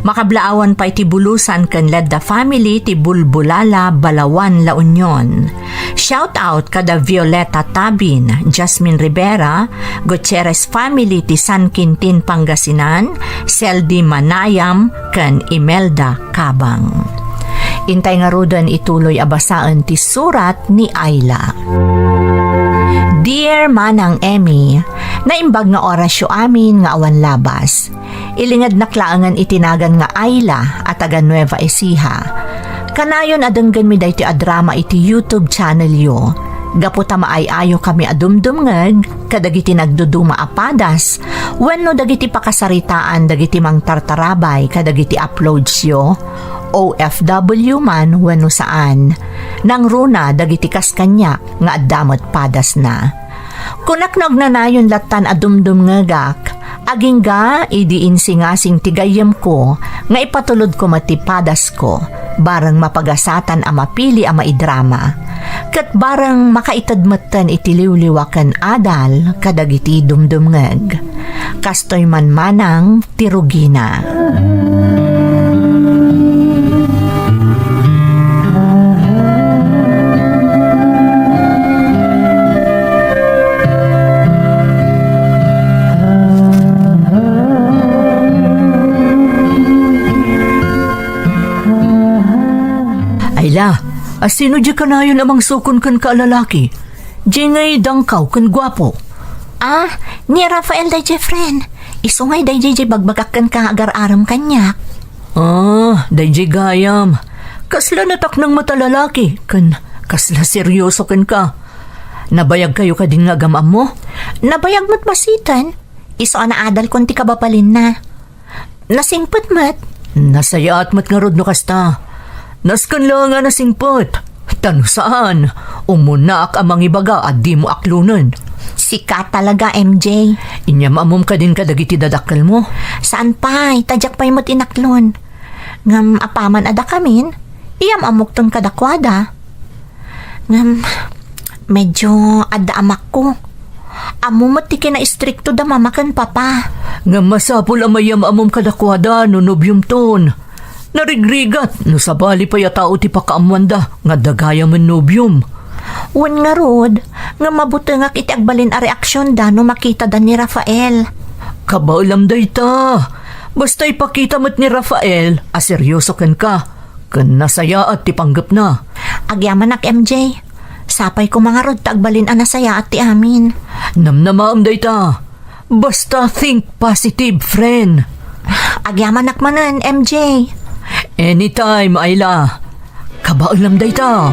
Makablaawan pa iti bulusan kan Ledda family ti Bulbulala, Balawan, La Union. Shout out kada Violeta Tabin, Jasmine Rivera, Gutierrez family ti San Quintin, Pangasinan, Seldi Manayam kan Imelda Cabang. Intay nga rudan ituloy abasaan ti surat ni Ayla. Dear Manang Emmy, naimbag nga orasyo amin nga awan labas. Ilingad naklaangan itinagan nga Ayla at taga Nueva Ecija. Kanayon adenggan mi dayti adrama iti YouTube channel yo. Gaputa maayayo kami adumdumngeg kadagiti nagduduma apadas wenno dagiti pakasaritaan dagiti mang tartarabay kadagiti uploads yo. OFW man wenno saan. Nang runa dagiti kaskanya nga addamot padas na. Kunaknog na nayon latan adumdum ngagak. Aging ga idiin singasing tigayem ko nga ipatulod ko matipadas ko. Barang mapagasatan a mapili a maidrama. Kat barang makaitadmatan itiliwliwakan adal kadagiti dumdumngeg. Kastoy man manang tirugina. Ayla, asino di ka na yun amang sukon kan kaalalaki? Di ngay dangkaw kan gwapo. Ah, ni Rafael day Jeffren. Isungay day bagbagak kan ka agar-aram kanyak. Ah, day gayam. Kasla natak ng mata lalaki. Kan, kasla seryoso kan ka. Nabayag kayo ka din nga gamam mo? Nabayag mo't basitan. Iso na adal konti ka bapalin na. Nasingpot mat. Nasayaat mat nga rod no kasta. Naskan lang nga nasingpot. Tano saan? Umunak amang ibaga at di mo aklunan. Sikat talaga, MJ. Inyamamom ka din kadagiti dadakkel mo. Saan pa'y? Tadyak pa'y mo't inaklon. Ngam apaman ada kamin, iyam amok tong kadakwada. Ngam, medyo ada amak ko. Amo mo't ti kina-istrikto da mamakan papa. Ngam masapul amayam amom kadakwada no nobyum ton. Narigrigat no sabali pa yatao ti pakaamwanda nga dagaya man nobyum. Wan nga rod, nga mabuti nga kiti agbalin a reaksyon da no makita da ni Rafael. Kabaulam day ta. Basta ipakita mo't ni Rafael, seryoso kan ka. Kan nasaya at tipanggap na. Agyaman ak MJ, sapay ko mga rod tagbalin a nasaya at ti amin. Namnamaam day ta. Basta think positive, friend. Agyaman ak manan, MJ. Anytime, Ayla. Kabaulam day ta.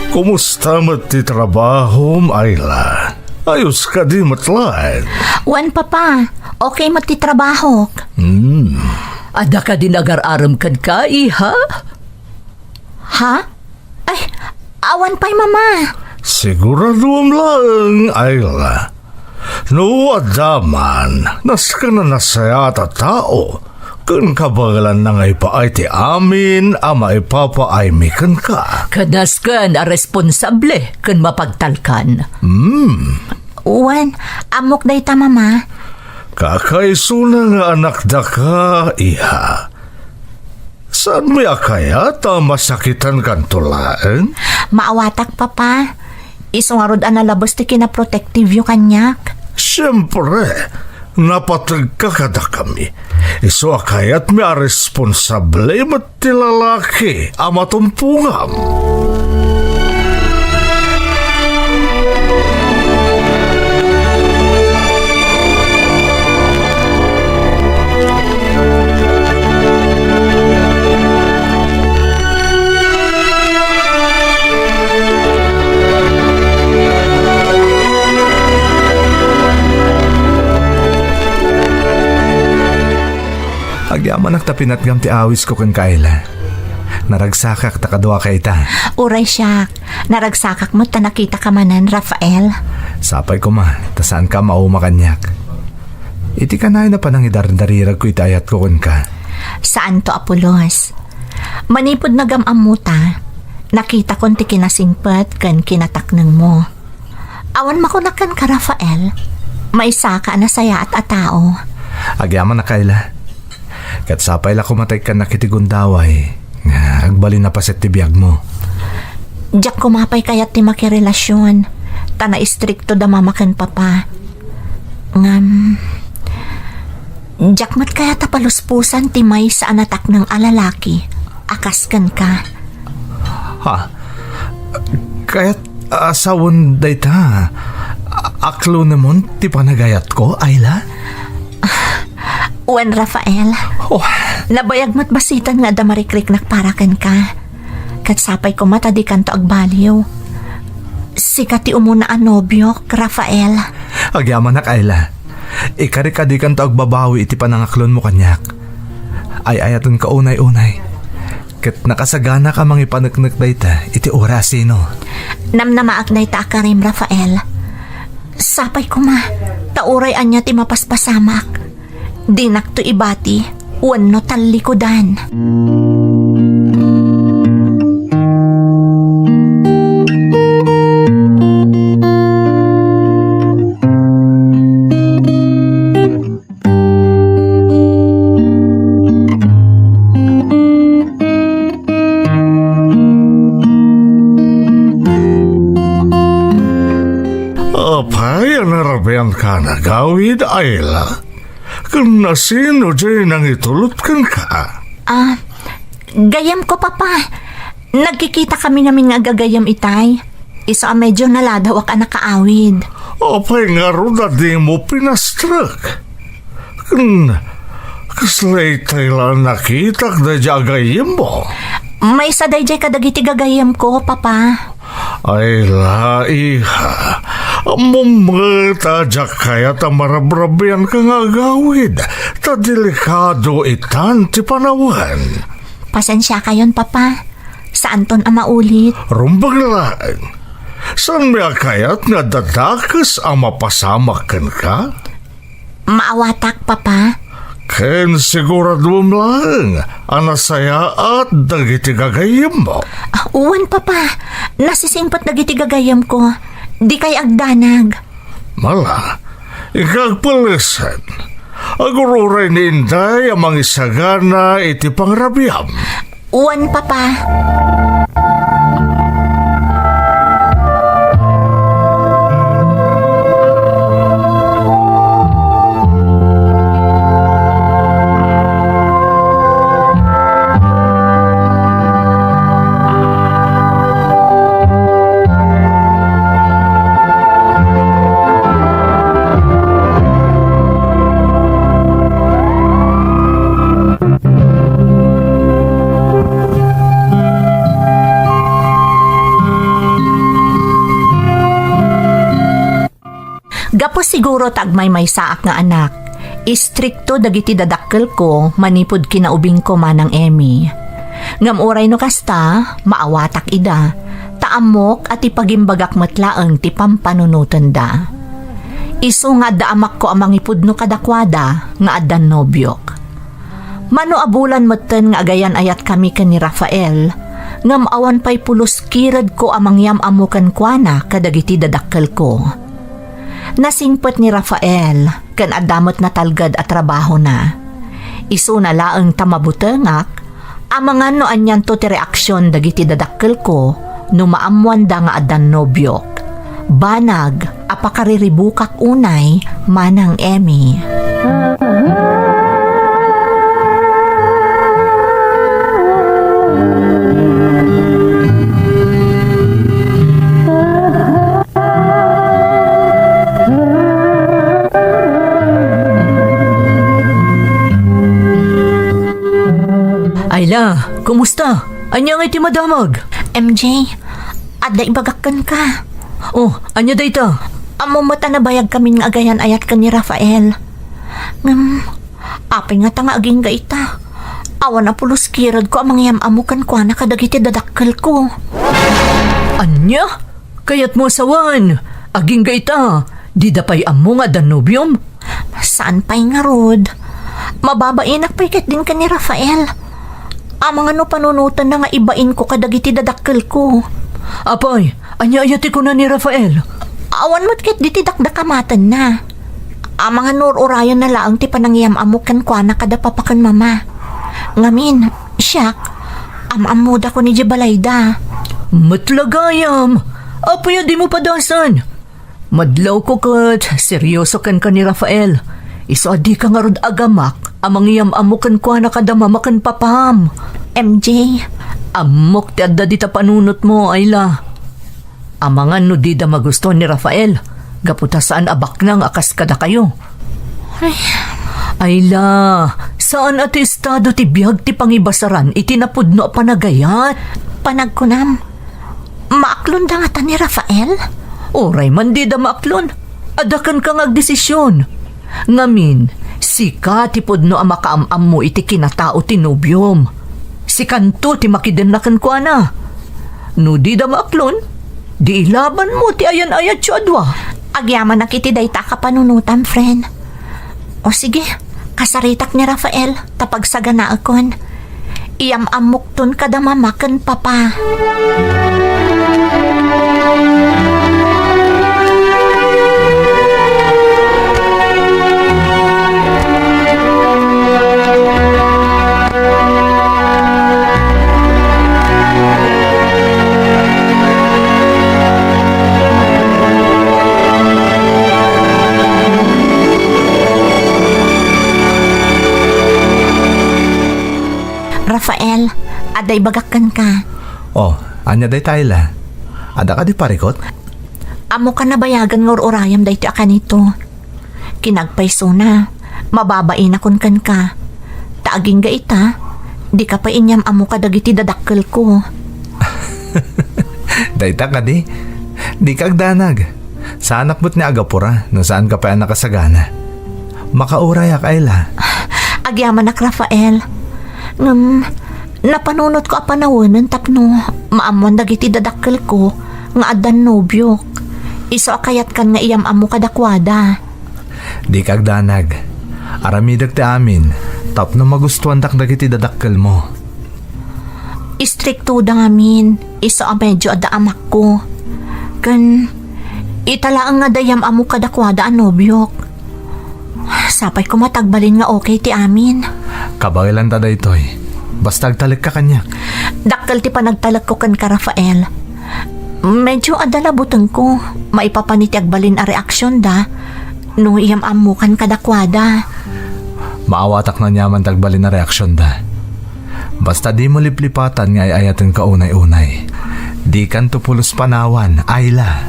Kumusta mat ti trabaho, Ayla? Ayos ka di matlain. Wan papa, okay mo ti trabaho. Ada ka din agar-aram kan ka, iha? Ha? Ay, awan pa'y mama. Siguraduam lang, Ayla. No adaman, nas ka na nasaya ta tao. Kun kabagalan na ngay paay ti amin, ama ipapaay mikan ka. Kanas kan a responsable kan mapagtalkan. Wan, amok day ta mama. Kakaiso na nga anak da ka, iha. Saan mo kaya ta masakitan kan tulaan? Maawatak papa. Iso nga rod analabos ti kinaprotective yung kanyak. Siyempre, napatag ka kada kami. Iso kayat mi a responsable mat ti lalaki ama tumpungam. Agyaman nagtapinat gam ti awis ko kan kaila. Naragsakak takadwa ka ita. Uray siya, naragsakak mo ta nakita ka manan, Rafael. Sapay ko ma, tasaan ka mauma kanyak. Iti kanay na panang idardarirag ko itayat ko kun ka. Saan to, Apolos? Manipod na gamamuta, nakita kon ti kinasingpet kan kinataknang mo. Awan makunakan ka, Rafael. May saka na saya at atao. Agyaman na kaila. Kat sapay la kumatay ka nakitigundaway. Nga, agbalin na paset ti biyag mo. Diyak kumapay kayat ti makirelasyon. Tana istrikto da mamakan papa. Diyak mat kaya tapaluspusan ti may sa anatak ng alalaki. Akaskan ka. Ha? Kaya't asawon day ta. Aklo namon ti panagayat ko, Ayla? Uwan, Rafael. Oh, Nabayag mat basitan nga da marikrik nakparakan ka. Katsapay ko matadikan to agbaliw. Sikat ti umuna ang nobyo, Rafael. agyaman na Ayla. Ikarikadikan to agbabawi iti panangaklon mo kanyak. Ay ayatan ka unay-unay. Kat nakasagana ka mang ipanagnak dayta iti orasino. Namnamaak na ita akarim, Rafael. Sapay ko ma, tauray anya ti mapaspasamak. Dinak to ibati, wano talikodan. Apay, narabian ka na gawid, Ayla. Kung nasino dyan ang itulot kan ka. Gayam ko, papa. Nagkikita kami namin nga gagayam itay. Isa medyo naladaw ka nakaawid. Apay nga ro na di mo pinastrak. Kung kaslay tayo lang nakita na dyan mo. May saday jay kadagiti gagayam ko, papa. Ayla, iha. Mumata dyan kaya ta marabrabian ka nga gawid. Ta delikado itan ti panawan. Pasensya kayon, papa. Saan ton ang maulit? Rumbag lang. Saan may kayat nga dadakas ang mapasamakan ka? Maawatak, papa. Ken sigurado lang ang nasaya at dagiti gagayim mo. Uwan, papa. Nasisingpat dagiti gagayam ko. Di kay agdanag. Mala, ikagpalisan. Agururay ni Inday ang mga isagana iti pangrabiyam. Uwan, papa. Gapos siguro tagmay may saak nga anak. Istrikto dagiti dadakkel ko manipod kinaubing ko manang Emmy. Ngamuray no kasta, maawatak ida. Taamok at ipagimbagak matlaang ti pampanunutan da. Isu nga daamak ko amang ipudno kadakwada nga addan nobyok. Mano abulan maten nga agayan ayat kami ken ni Rafael. Ngam awan pay pulos kirad ko amang yam amukan kuana kadagiti dadakkel ko. Nasingpet ni Rafael kan adamot na talgad at trabaho na. Isu na laeng tamabutengak amangan no anyan to ti reaksyon dagiti dadakkel ko no maamuan da nga addan nobyok. Banag apakariribukak unay manang Emmy. Ayla, kumusta? Anya nga iti madamag? MJ, adda ibagakan ka. Oh, anya dayta? Amo mata na bayag kami nga agayan ayat ka ni Rafael. Apay nga tanga aging gaita. Awan na pulos kirad ko ang mangyam amukan ko na kadagiti dadakkel ko. Anya? Kayat mo sawan. Aging gaita. Di da pa'y amo nga Danubium? Saan pa'y nga rod? Mababainak pa'y kat din ka ni Rafael. Ang mga panunutan na nga ibain ko kadagiti dadakkel ko. Apay, anya-ayati ko na ni Rafael. Awan mo't kat di tidakdakamatan na. Ang mga nururayan na laang ti panangyam amukan ko na kada papakan mama. Ngamin, siyak, amamuda ko ni Jibalayda. Matlagayam. Apay, di mo padasan. Madlaw ko kat, seryoso kan ka ni Rafael. Iso adi ka nga rod agamak, amang iyam amukan ko na kada mamakan papam. MJ, Amok ti adda dita panunot mo, Ayla. Amangan no di da magusto ni Rafael. Gaputa saan abak nang akas kada kayo. Ayla, saan ati estado ti biyag ti pangibasaran itinapudno panagayat? panagkunam. Maaklon da nga ta ni Rafael? Oray man di da maaklon. Adakan ka nga desisyon. Ngamin, sika ti pudno ang makaamam mo iti kinatao ti Nubium. Si kanto ti makidenlakan ko ana. No di da maaklon, di ilaban mo ti ayan-ayat siya adwa. Agyaman na kiti dayta ka panunutan, friend. O sige, kasaritak ni Rafael, tapag sagana akon. Iyam-amukton kada mamakan papa. Rafael, aday bagakan ka. Oh, anya day Tayla. Ada ka di parikot? Amo ka nabayagan ng urayam day ti akanito. Kinagpayso na, mababain akon kan ka. Taaging ga ita, di ka pa inyam amo ka dagiti dadakkel ko. Dayta ka di. Di kagdanag. Sa anak mo't ni Agapura, no saan ka pa nakasagana. Makaurayak, Ayla. Agyaman nak Rafael. Napanunot ko apanawanan tapno maamuan dagiti dadakkel ko nga adan nobyok. Iso akayat kan nga iyam amo kadakwada. Di kagdanag. Aramidag ti amin. Tapno magustuhan dak dagiti dadakkel mo. Istrikto da ngamin. Iso a medyo ada amak ko. Kan italaang nga dayam amo kadakwada an nobyok. Sapay ko matagbalin nga okay ti amin. Kabagilan ta daytoy. Basta agtalik ka kanya. Dakkel ti panagtalag ko kan ka Rafael. Medyo adalabutang ko. Maipapaniti agbalin a reaksyon da. No iyam amo kan kadakwada. Maawatak na nyaman tagbalin na reaksyon da. Basta di mo liplipatan nga ayatin ka unay-unay. Di kan tupulos panawan, Ayla.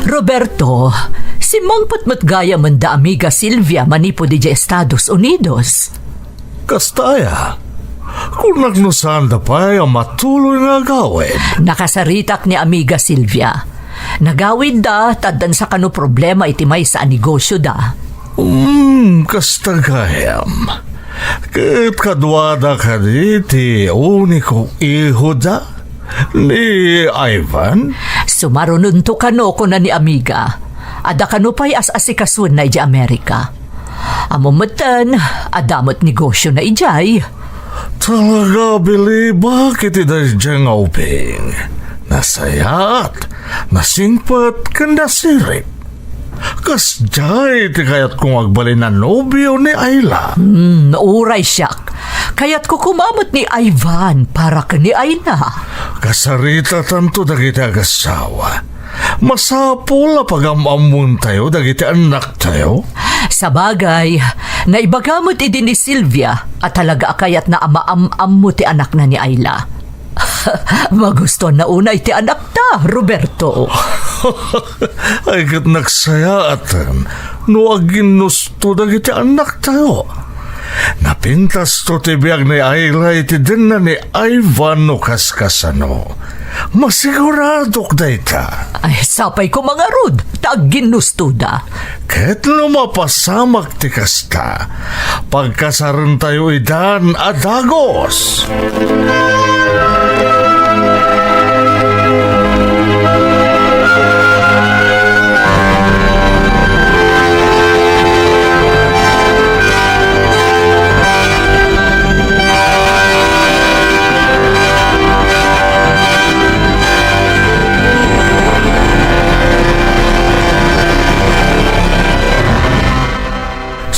Roberto, si mangpatmat gaya man da amiga Silvia manipo di Estados Unidos. Kastaya, kung nagnusan da pa ang matuloy na gawin. Nakasaritak ni amiga Silvia. Nagawid da, tadan sa kano problema iti may sa negosyo da. Kastagayam. Kahit kadwada ka diti, uniko iho da ni Ivan. Sumarununto kano ko na ni amiga. Ada kano pa'y as-asikasun na iji Amerika. Amumatan, adamot negosyo na ijay. Talaga, Billy, bakit iday diyang uping? Nasayat, nasingpat, kandasirit. Kasjay, ti kayat kong agbalin na nobyo ni Ayla. Nauray siyak. Kaya't ko kumamot ni Ivan para ka ni Ayla. Kasarita tanto dagiti agasawa. Masapula pag-amamun tayo dagiti anak tayo. Sa bagay, naibagamot idin ni Silvia at talaga akayat na amaam-am mo ti anak na ni Ayla. Magusto na unay ti anak ta, Roberto. Ay kat nagsayatan, no agin nusto dagiti anak tayo. Napintas to tibiyag ni Ayla iti din na ni Ivan no kaskasano. Masiguradok da ita. Ay, sapay ko mga rod, tagginustuda. Ket no mapasamak ti kasta, pagkasaran tayo idan adagos.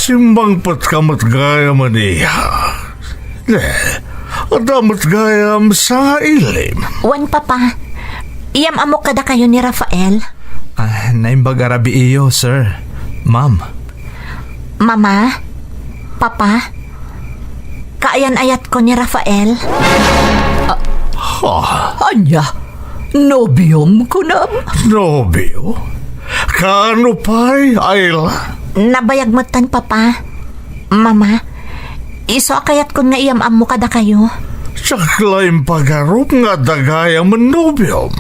Simbang pat kamat gaya maniya. Adamat gayam sa ilim. Wan papa, iyam amok kada kayo ni Rafael. Naimbag arabi iyo, sir. Ma'am. Mama, papa, kaayan-ayat ko ni Rafael. Anya, nobyom ko na. Nobyo? Kaano pa'y, Ayla? Nabayagmutan papa. Mama, iso akayat ko nga iyam amo kada kayo. Saklaim pagarup nga dagayam nobyo.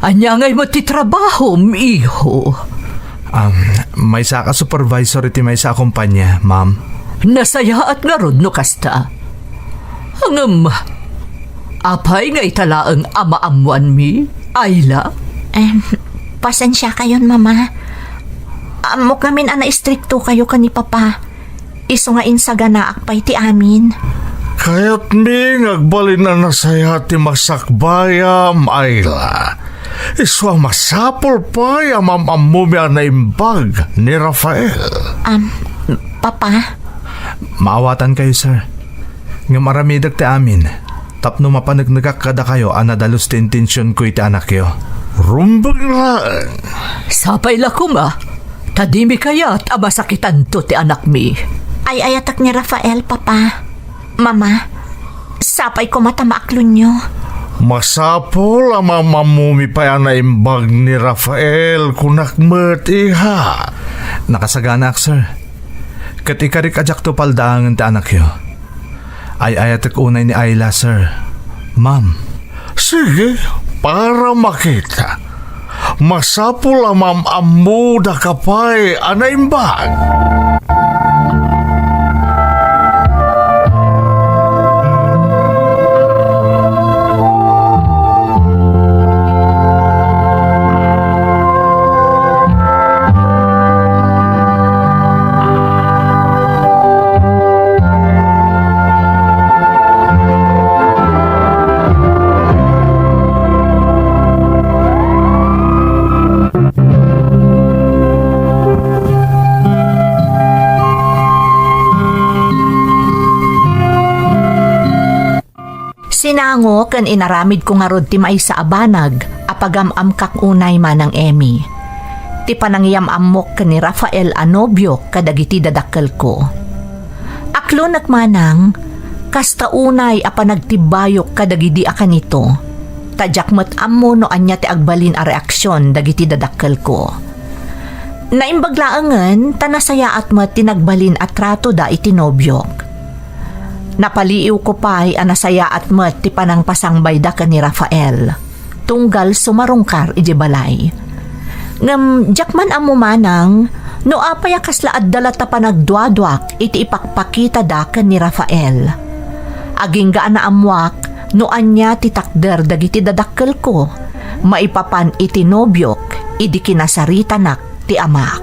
Anya ngay mo ti trabaho, iho. May sa ka supervisor iti may sa kumpanya, ma'am. Nasaya at nga rod no kasta. Hangam, apay nga italaang ama-amuan mi, Ayla. Pasensya kayon, mama. Amok namin ana istrikto kayo kani papa. Iso nga insaganaak pa iti amin. Kaya't mi ngagbalin na nasaya ti masakbayam, Ayla. Iswa masapol pa yamamamumya na imbag ni Rafael. Papa, Maawatan kayo, sir. Nga maramidag ti amin. Tapno mapanagnagak kada kayo anadalos ti intensyon ko iti anak yo. Rumbag lang. Sapay lakum tadimi kayat masakitan to ti anak mi. ay ayatak ni Rafael, papa. Mama, sapay ko matamaklon nyo. Masapol ang mamamumi pa yan na imbag ni Rafael kunakmet iha. Nakasaganak, sir. Katikarik ajak to paldaangan ti anak yo. Ay ayatak unay ni Ayla, sir. Ma'am. Sige, para makita. Masapol ang mamamu da kapay anaimbag. Sinango kan inaramid ko nga rod ti may sa abanag, apagam-am kak unay manang Emmy. Ti panangyam amok kan ni Rafael anobyo kadagiti dadakkel ko. Aklo nagmanang, kasta unay apanagtibayok kadagidi akan ito. Tadyak ammo no anya ti agbalin a reaksyon dagiti dadakkel ko. Naimbaglaangan, tanasaya at mat tinagbalin at trato da iti nobyok. Napaliiw ko pa'y anasaya at mat ti panang pasangbay da ka ni Rafael. Tunggal sumarungkar iji balay. Ngam, jakman amumanang, no apaya kaslaad dalata pa nagduadwak iti ipakpakita da ka ni Rafael. Aging gaan na amwak, no anya ti takder dagiti dadakkel ko, maipapan iti nobyok, idi kinasaritanak ti amak.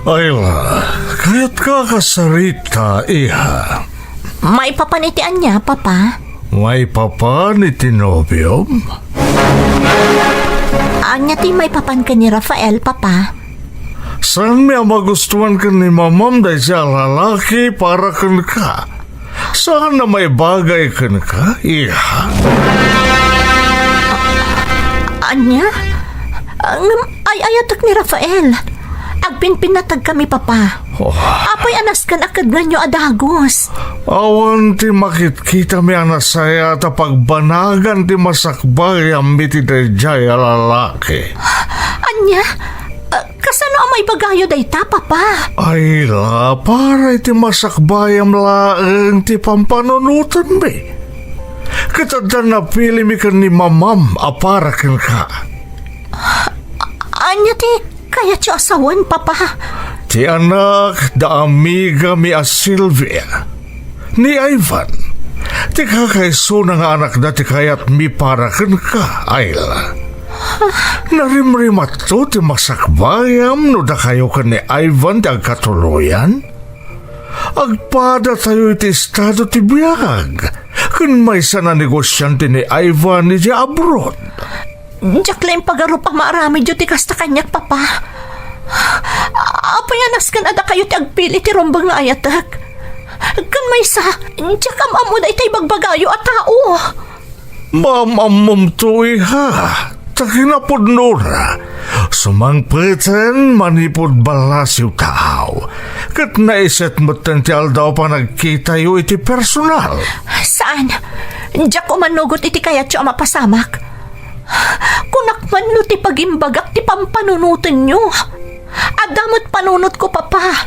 Ayla, kaya't kakasarita, iha. Maipapanitian niya, papa. May papa ni tinobyom? Anya ti maipapan ka ni Rafael, papa. Saan niya magustuhan ka ni mamam dahil siya lalaki para kan ka? Saan na may bagay ka, iha? Anya? Ay ayatak ni Rafael. Agpinpinatag kami, papa. Apoy anas kan akad nganyo adagos. Awan ti makit-kita mi anasaya ta pagbanagan ti masakbay ambi ti dayjay a lalaki. Anya? Kasano ang may bagayo dayta, papa? Ay la, para iti masakbayam laeng ti pampanunutan mi. Kataddan na pili mi kan ni mamam aparakin ka. Anya ti kaya ti asawan, papa? Ti anak da amiga mi a Sylvia. Ni Ivan. Ti kakaiso na nga anak da ti kayat mi parakin ka, Ayla. Narimrimat to ti masakbayam no da kayo ka ni Ivan ti agkatuluyan? Agpada tayo iti estado ti biyag. Kun may sana negosyante ni Ivan ni di abroad. Diyak lang pagaro pa maarami dyo ti kasta kanyak, papa. Apoy anas kan ada kayo ti agpili ti rumbang nga ayatak. Kan may sa, diyak amamo da itay bagbagayo at tao. Mamamam to iha. Takinapod nora. Sumangpeten manipod balas yung tao. Kat naiset mo tential daw pa nagkita yu iti personal. Saan? Diyak umanugot iti kaya tiyo mapasamak. Kunakman no ti pagimbagak ti pampanunutin nyo. Adamot panunot ko, papa.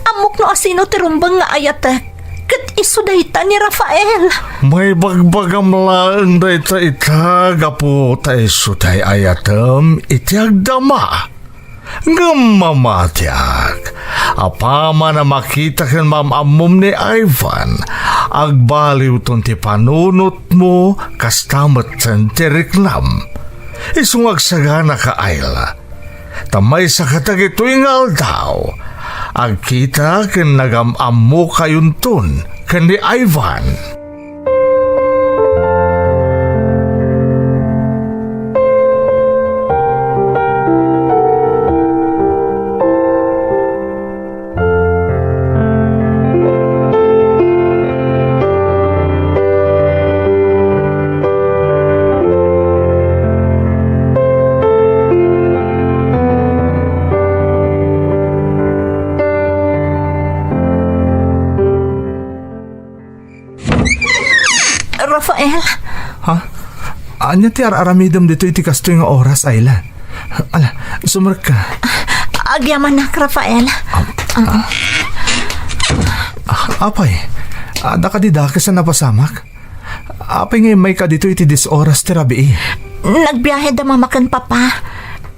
Amok no asino ti rumbang nga ayatek. Kat isudayta ni Rafael. May bagbagam lang dayta itag apo ta isuday ayatem iti agdama. Gamamatiak. Apama na makita kan mamamom ni Ivan. Agbaliw ton ti panunot mo kastamat ti reklam. Isung agsagana ka, Ayla. Tamay sa katagituing aldaw. Agkita ken nagamam mo kayunton ken ni Ivan. Rafael, Ha? Anya ti aramidam dito iti kasto nga oras, Ayla. Ala, sumark ka. agyaman nak, Rafael. Apay, ada ka di daki sa napasamak? Apay ngay may ka dito iti dis oras ti rabi. Nagbiyahe da mamakan, papa.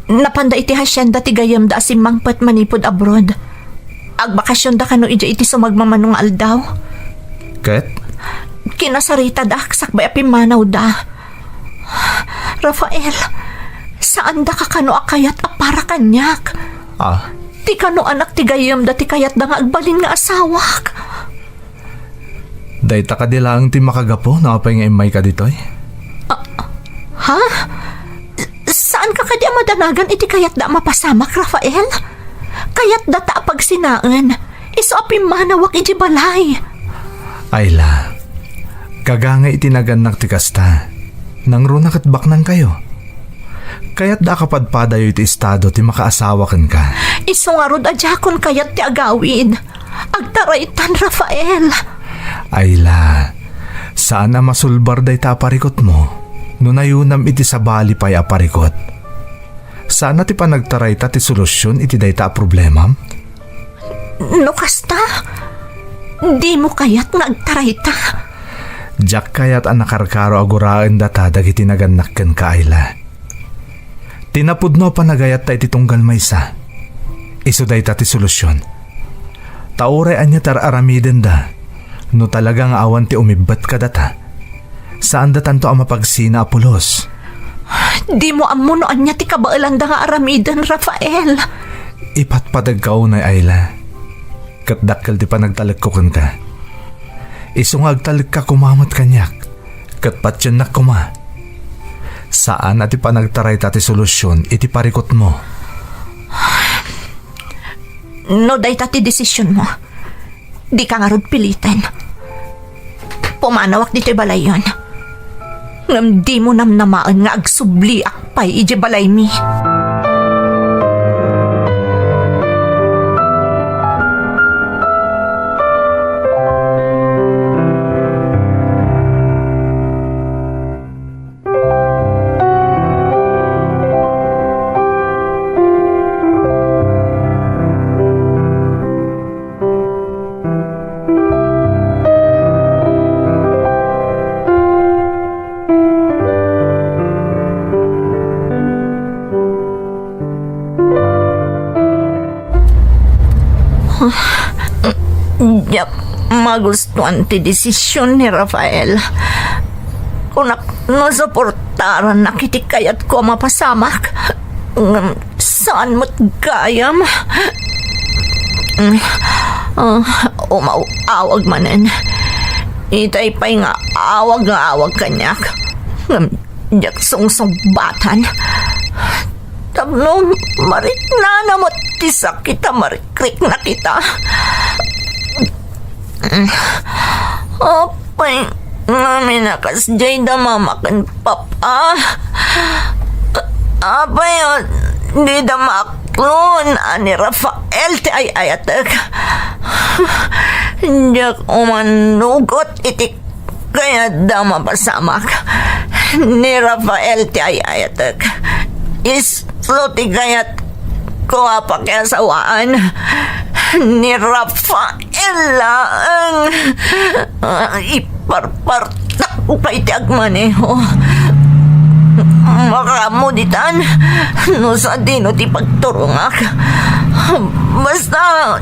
Napanda iti hasyenda ti gayam da asimangpat manipod abroad. Agbakasyon da kano iti sumagmamanong aldaw. Ket? Kinasarita da sakbay apimanaw da. Rafael, saan da ka kano akayat apara kanyak? Ti kano anak ti gayam da ti kayat da nga agbalin nga asawak. Dayta ka di lang ti makagapo na apay ngay may ka ditoy? Ha? Saan ka kadya madanagan iti kayat da mapasamak, Rafael? Kayat da ta pagsinaan. Iso apimanawak iti balay. Ayla, kaganga itinaganak ti kasta. Nang runak at baknang kayo. Kayat da kapadpadayo iti estado ti makaasawakan ka. Iso nga rod adjakon kayat ti agawin. Agtaraitan, Rafael. Ayla, saan na masulbar day ta aparikot mo? No nayunam iti sabali pa'y aparikot. Sana ti panagtaray ta ti solusyon iti day ta problemam? No kasta, di mo kayat nagtaray ta. Diyak kayat ang nakarkaro aguraan data dagiti naganakken ka, Ayla. Tinapudno pa nagayat ta iti tunggal maysa. Iso day ta ti solusyon. Tauray anya tar aramiden da. No talagang awan ti umibat ka data. Saan da tanto ang mapagsina apulos? Di mo amuno anya ti kabailan da nga aramidan, Rafael. Ipatpadag ka unay, Ayla. Katdakkel ti panagtalag ko ka. Isungagtalag ka kumamot kanyak. Katpatyan na kuma. Saan at ipanagtaray ta ti solusyon iti parikot mo? No day ta ti desisyon mo. Di ka nga rod pilitan. pumanawak dito balayon. Ngam di mo namnamaan nga agsubli akpay ije balay mi. Yak, magustuhan ti desisyon ni Rafael. Kung nasuportaran na kitikayat ko mapasamak, saan mo't gayam? Umawag manen. Itay pa'y nga awag kanyak. Yak sungsubatan. Tabno, marik na namot ti sakita, marikrik na kita. Apay, namin nakasjay da mamakan papa. Apay, di da maklon ani Rafael ti ay ayatek. Diyak umanugot itik kaya da mapasamak ni Rafael ti ay ayatek. Islo ti kayat ko apakasawaan ni Rafael ang iparpartak ko kay tiagmaneho. Makamuditan no sa dino ti pagturungak. Basta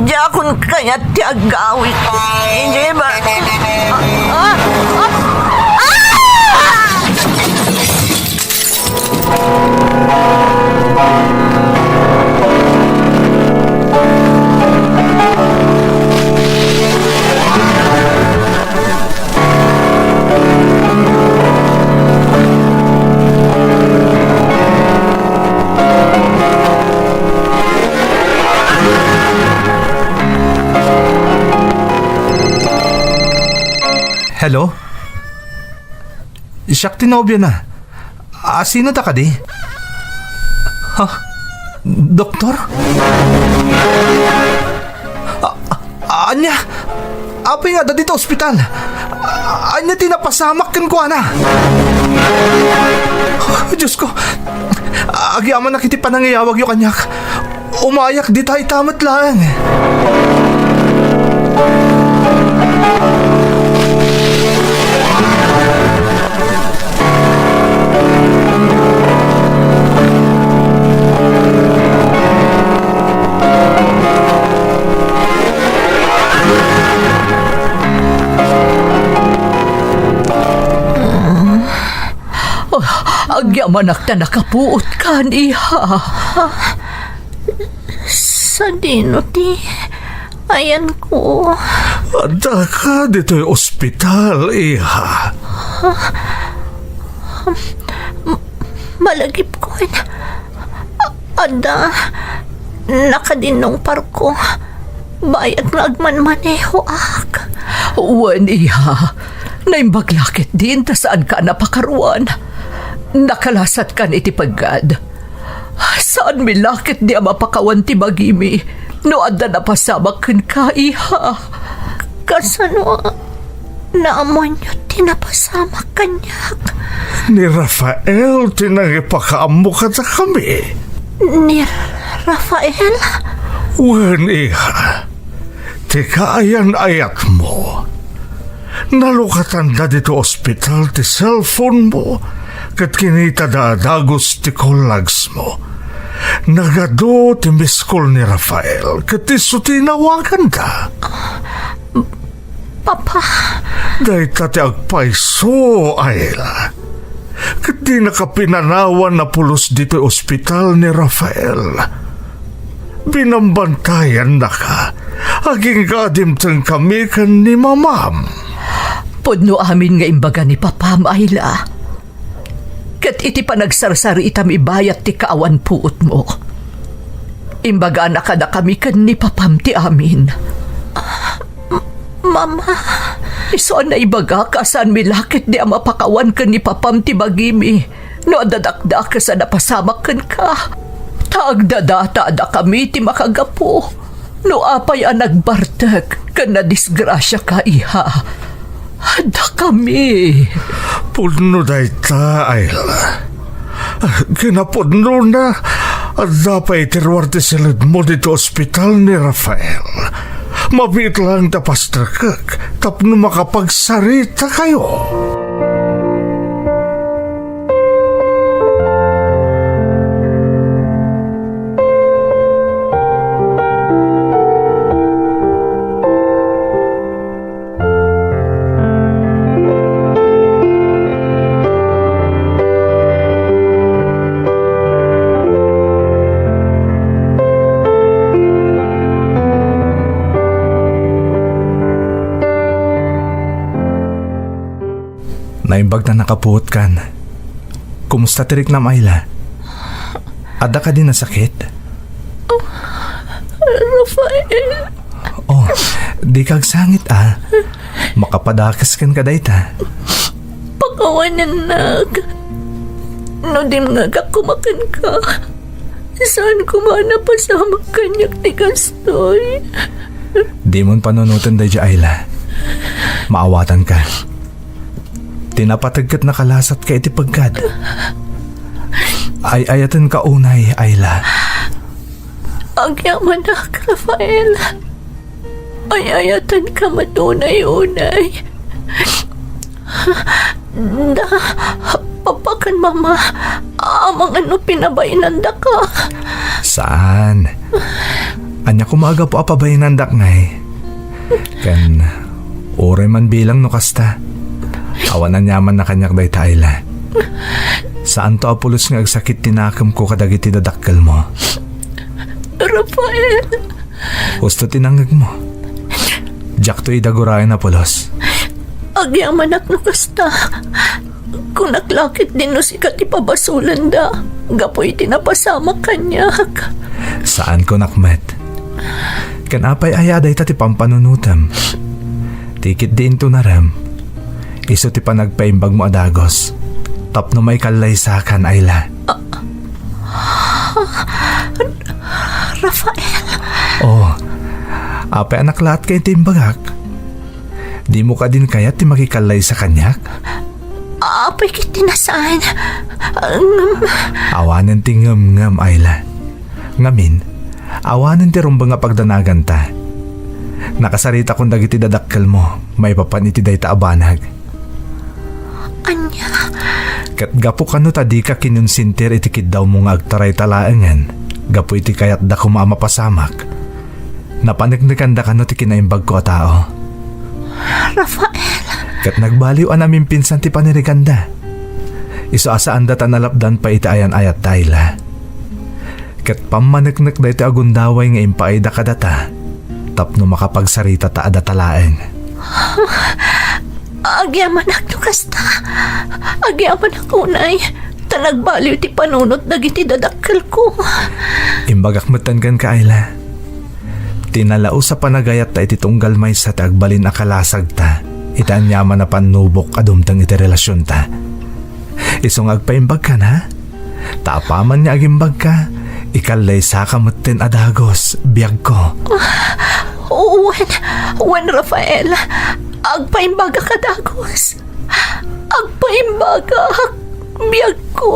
jakon kaya tiagawit ko. Hindi ba? Hello? Siyak tinobya na. Sino ta ka di? Ha? Doktor? Anya? Apay nga da dito ospital. Anya tinapasamak kan ko ana. Diyos ko. Agyaman na kiti panangayawag yung kanyak. Umayak di tayo tamat lang. Agyamanak na nakapuot ka niya. Sa dino ti ayan ko. Ada ka dito yung ospital, iha. Malagip ko. Ada, nakadinong parko. Bayat na agman-maneho ak. Wan iya, naimbaglakit din ta saan ka napakaruan. Nakalasat kan iti pagad. Saan milakit di mapakawan ti bagimi no adda napasamak ken ka iha. Kasano naamoy niyo tinapasamak kanyak. Ni Rafael, tinangipakaamo ka sa kami. Ni Rafael? Wen, iha. Tika ayan ayat mo. Nalukatan da dito ospital ti cellphone mo. Kat kinita da dagos ti kolags mo. Nagado ti miskol ni Rafael. Kat iso tinawagan da. Papa. Dahil tati agpaiso, Ayla. Kat di nakapinanawan na pulos dito ospital ni Rafael. Binambantayan na ka. Aging kadimtang kami kan ni mamam. Pudno amin nga imbaga ni Papam Ayla. Kat iti panagsarsari itam ibayat ti kaawan puot mo. Imbaga na kada kami kan ni Papam ti amin. Mama, Iso na ibaga ka saan milakit di ang mapakawan ka ni Papam ti Bagimi. No adadakda ka sa napasamakan ka. Taagdadata da kami ti makagapo. No apay ang nagbartag ka na disgrasya ka iha. Ada kami. Puno day ta, Ayla. Kinapudno na. At dapat itirwarte silid mo dito ospital ni Rafael. Mabit lang da pastakak. Tapno makapagsarita kayo. Naimbag na nakapuot kan. Kumusta tirik na Ayla? Ada ka din na sakit? Rafael. Oh, di kag sangit Makapadakas kan ka dayta. Pakawanan nag. No din nga kumakan ka. Saan kumana pasama kanyak ti Gastoy? Di mon panunutan day Ayla. Maawatan ka. Tinapatagkat na kalasat ka iti pagkad. Ay ayatan ka unay, Ayla. Agyaman na, Rafael. Ay ayatan ka matunay-unay. Da, papakan mama, amang ano pinabainanda ka. Saan? Anya kumaga po apabainandak ngay. Kan, oray man bilang no kasta. Awanan yaman na kanyak day Ayla. Saan to apulos nga agsakit tinakam ko kadagiti dadakkel mo? Rafael. Gusto tinangag mo. Diyak to idagurayan na pulos. Agyaman ak no kasta. Kung naklakit din no sikat ipabasulan da. Gapoy tinapasama kanyak. Saan ko nakmet? Kanapay ayaday tati pampanunutam. Tikit din to naram. Iso ti pa nagpaimbag mo adagos. Tapno may kalaysakan, Ayla. Rafael. Oh, apay anak lahat kayo timbagak. Di mo ka din kaya ti makikalay sa kanyak? Apay kiti nasaan. Awanan ti ngam-ngam, Ayla. Ngamin, awanan ti rumbang nga pagdanagan ta. Nakasarita kung dagiti dadakkel mo, may papaniti day ta abanag. Anya. Kat gapo kano tadi ka kinunsintir itikid daw mo nga agtaray talaangan. Gapo iti kayat da kumama pasamak. Napanagnagan da kano ti kinaimbag ko a tao. Rafael. Kat nagbaliw namin pinsan ti paniriganda. Iso asaan da tanalapdan pa iti ayan ayat Ayla. Kat pamanagnak da iti agundaway nga impaay da kadata. Tapno makapagsarita ta ada talaeng. Agyaman ak no kasta. Agyaman ak unay. Tanagbaliw ti panunot dagiti dadakkel ko. Imbagak matanggan ka, Ayla. Tinalao sa panagayat ta iti tunggal may sa tagbalin akalasag ta. Itanyaman na panubok adumtang iti relasyon ta. Isong agpaimbag ka na? Tapaman niya agimbag ka. Ikalay sa kamutin adagos, biyag ko. Wen Rafael. Agpaimbaga ka dagos. Agpaimbaga. Biyag ko.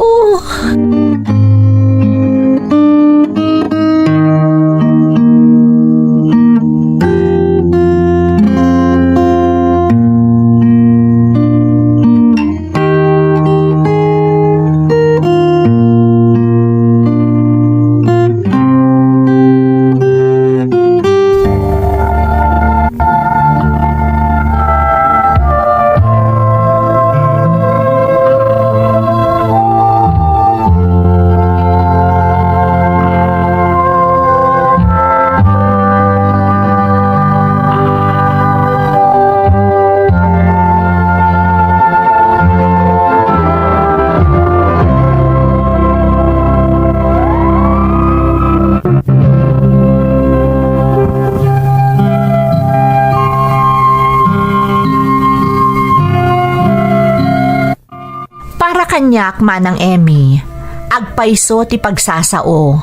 Kanyak manang Emmy, agpaiso ti pagsasao,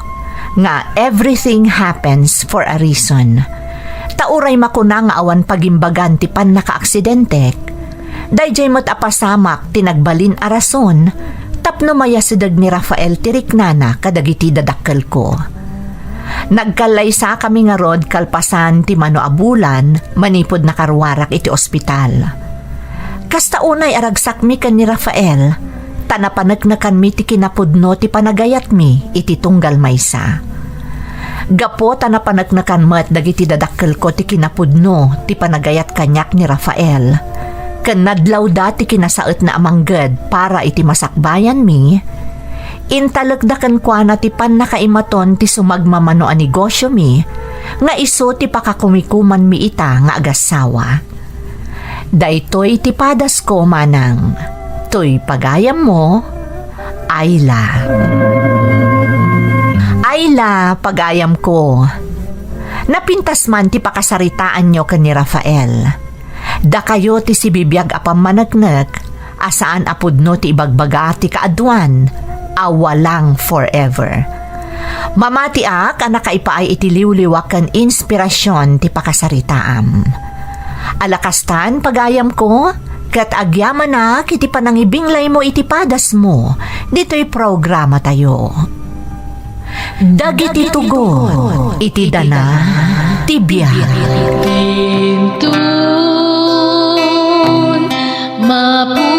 nga everything happens for a reason. Tauray makuna nga awan pagimbagan ti pan naka-aksidente. Dayjay mo't apasamak tinagbalin a rason, tapno mayasidag ni Rafael tiriknana kadagiti dadakkel ko. Nagkalaysa kami nga rod kalpasan ti mano abulan, manipod na karwarak iti ospital. Kasta unay aragsak mi kan ni Rafael, tanapanagnakan mi ti kinapudno ti panagayat mi iti tunggal maysa. Gapo tanapanagnakan mo at dagiti dadakkel ko ti kinapudno ti panagayat kanyak ni Rafael. Kanadlaw dati kinasaot na amangged para iti masakbayan mi, intalagdakan kwa na ti pan nakaimaton ti sumagmamano a negosyo mi, nga iso ti pakakumikuman mi ita nga agasawa. Daytoy ti padas ko manang, toy pagayam mo, Ayla. Ayla, pagayam ko. Napintas man ti pakasaritaan nyo kan ni Rafael. Da kayo ti si bibiyag apam managnek, asaan apudno ti ibagbaga ti kaadwan, awalang forever. Mamatiak ang nakaipaay iti liwliwak kan inspirasyon ti pakasaritaam. Alakastan pagayam ko, kat agyaman na kiti panangibinglay mo iti padas mo, dito'y programa tayo. Dagiti tugon, iti dana, tibiyag. Tintun, mapu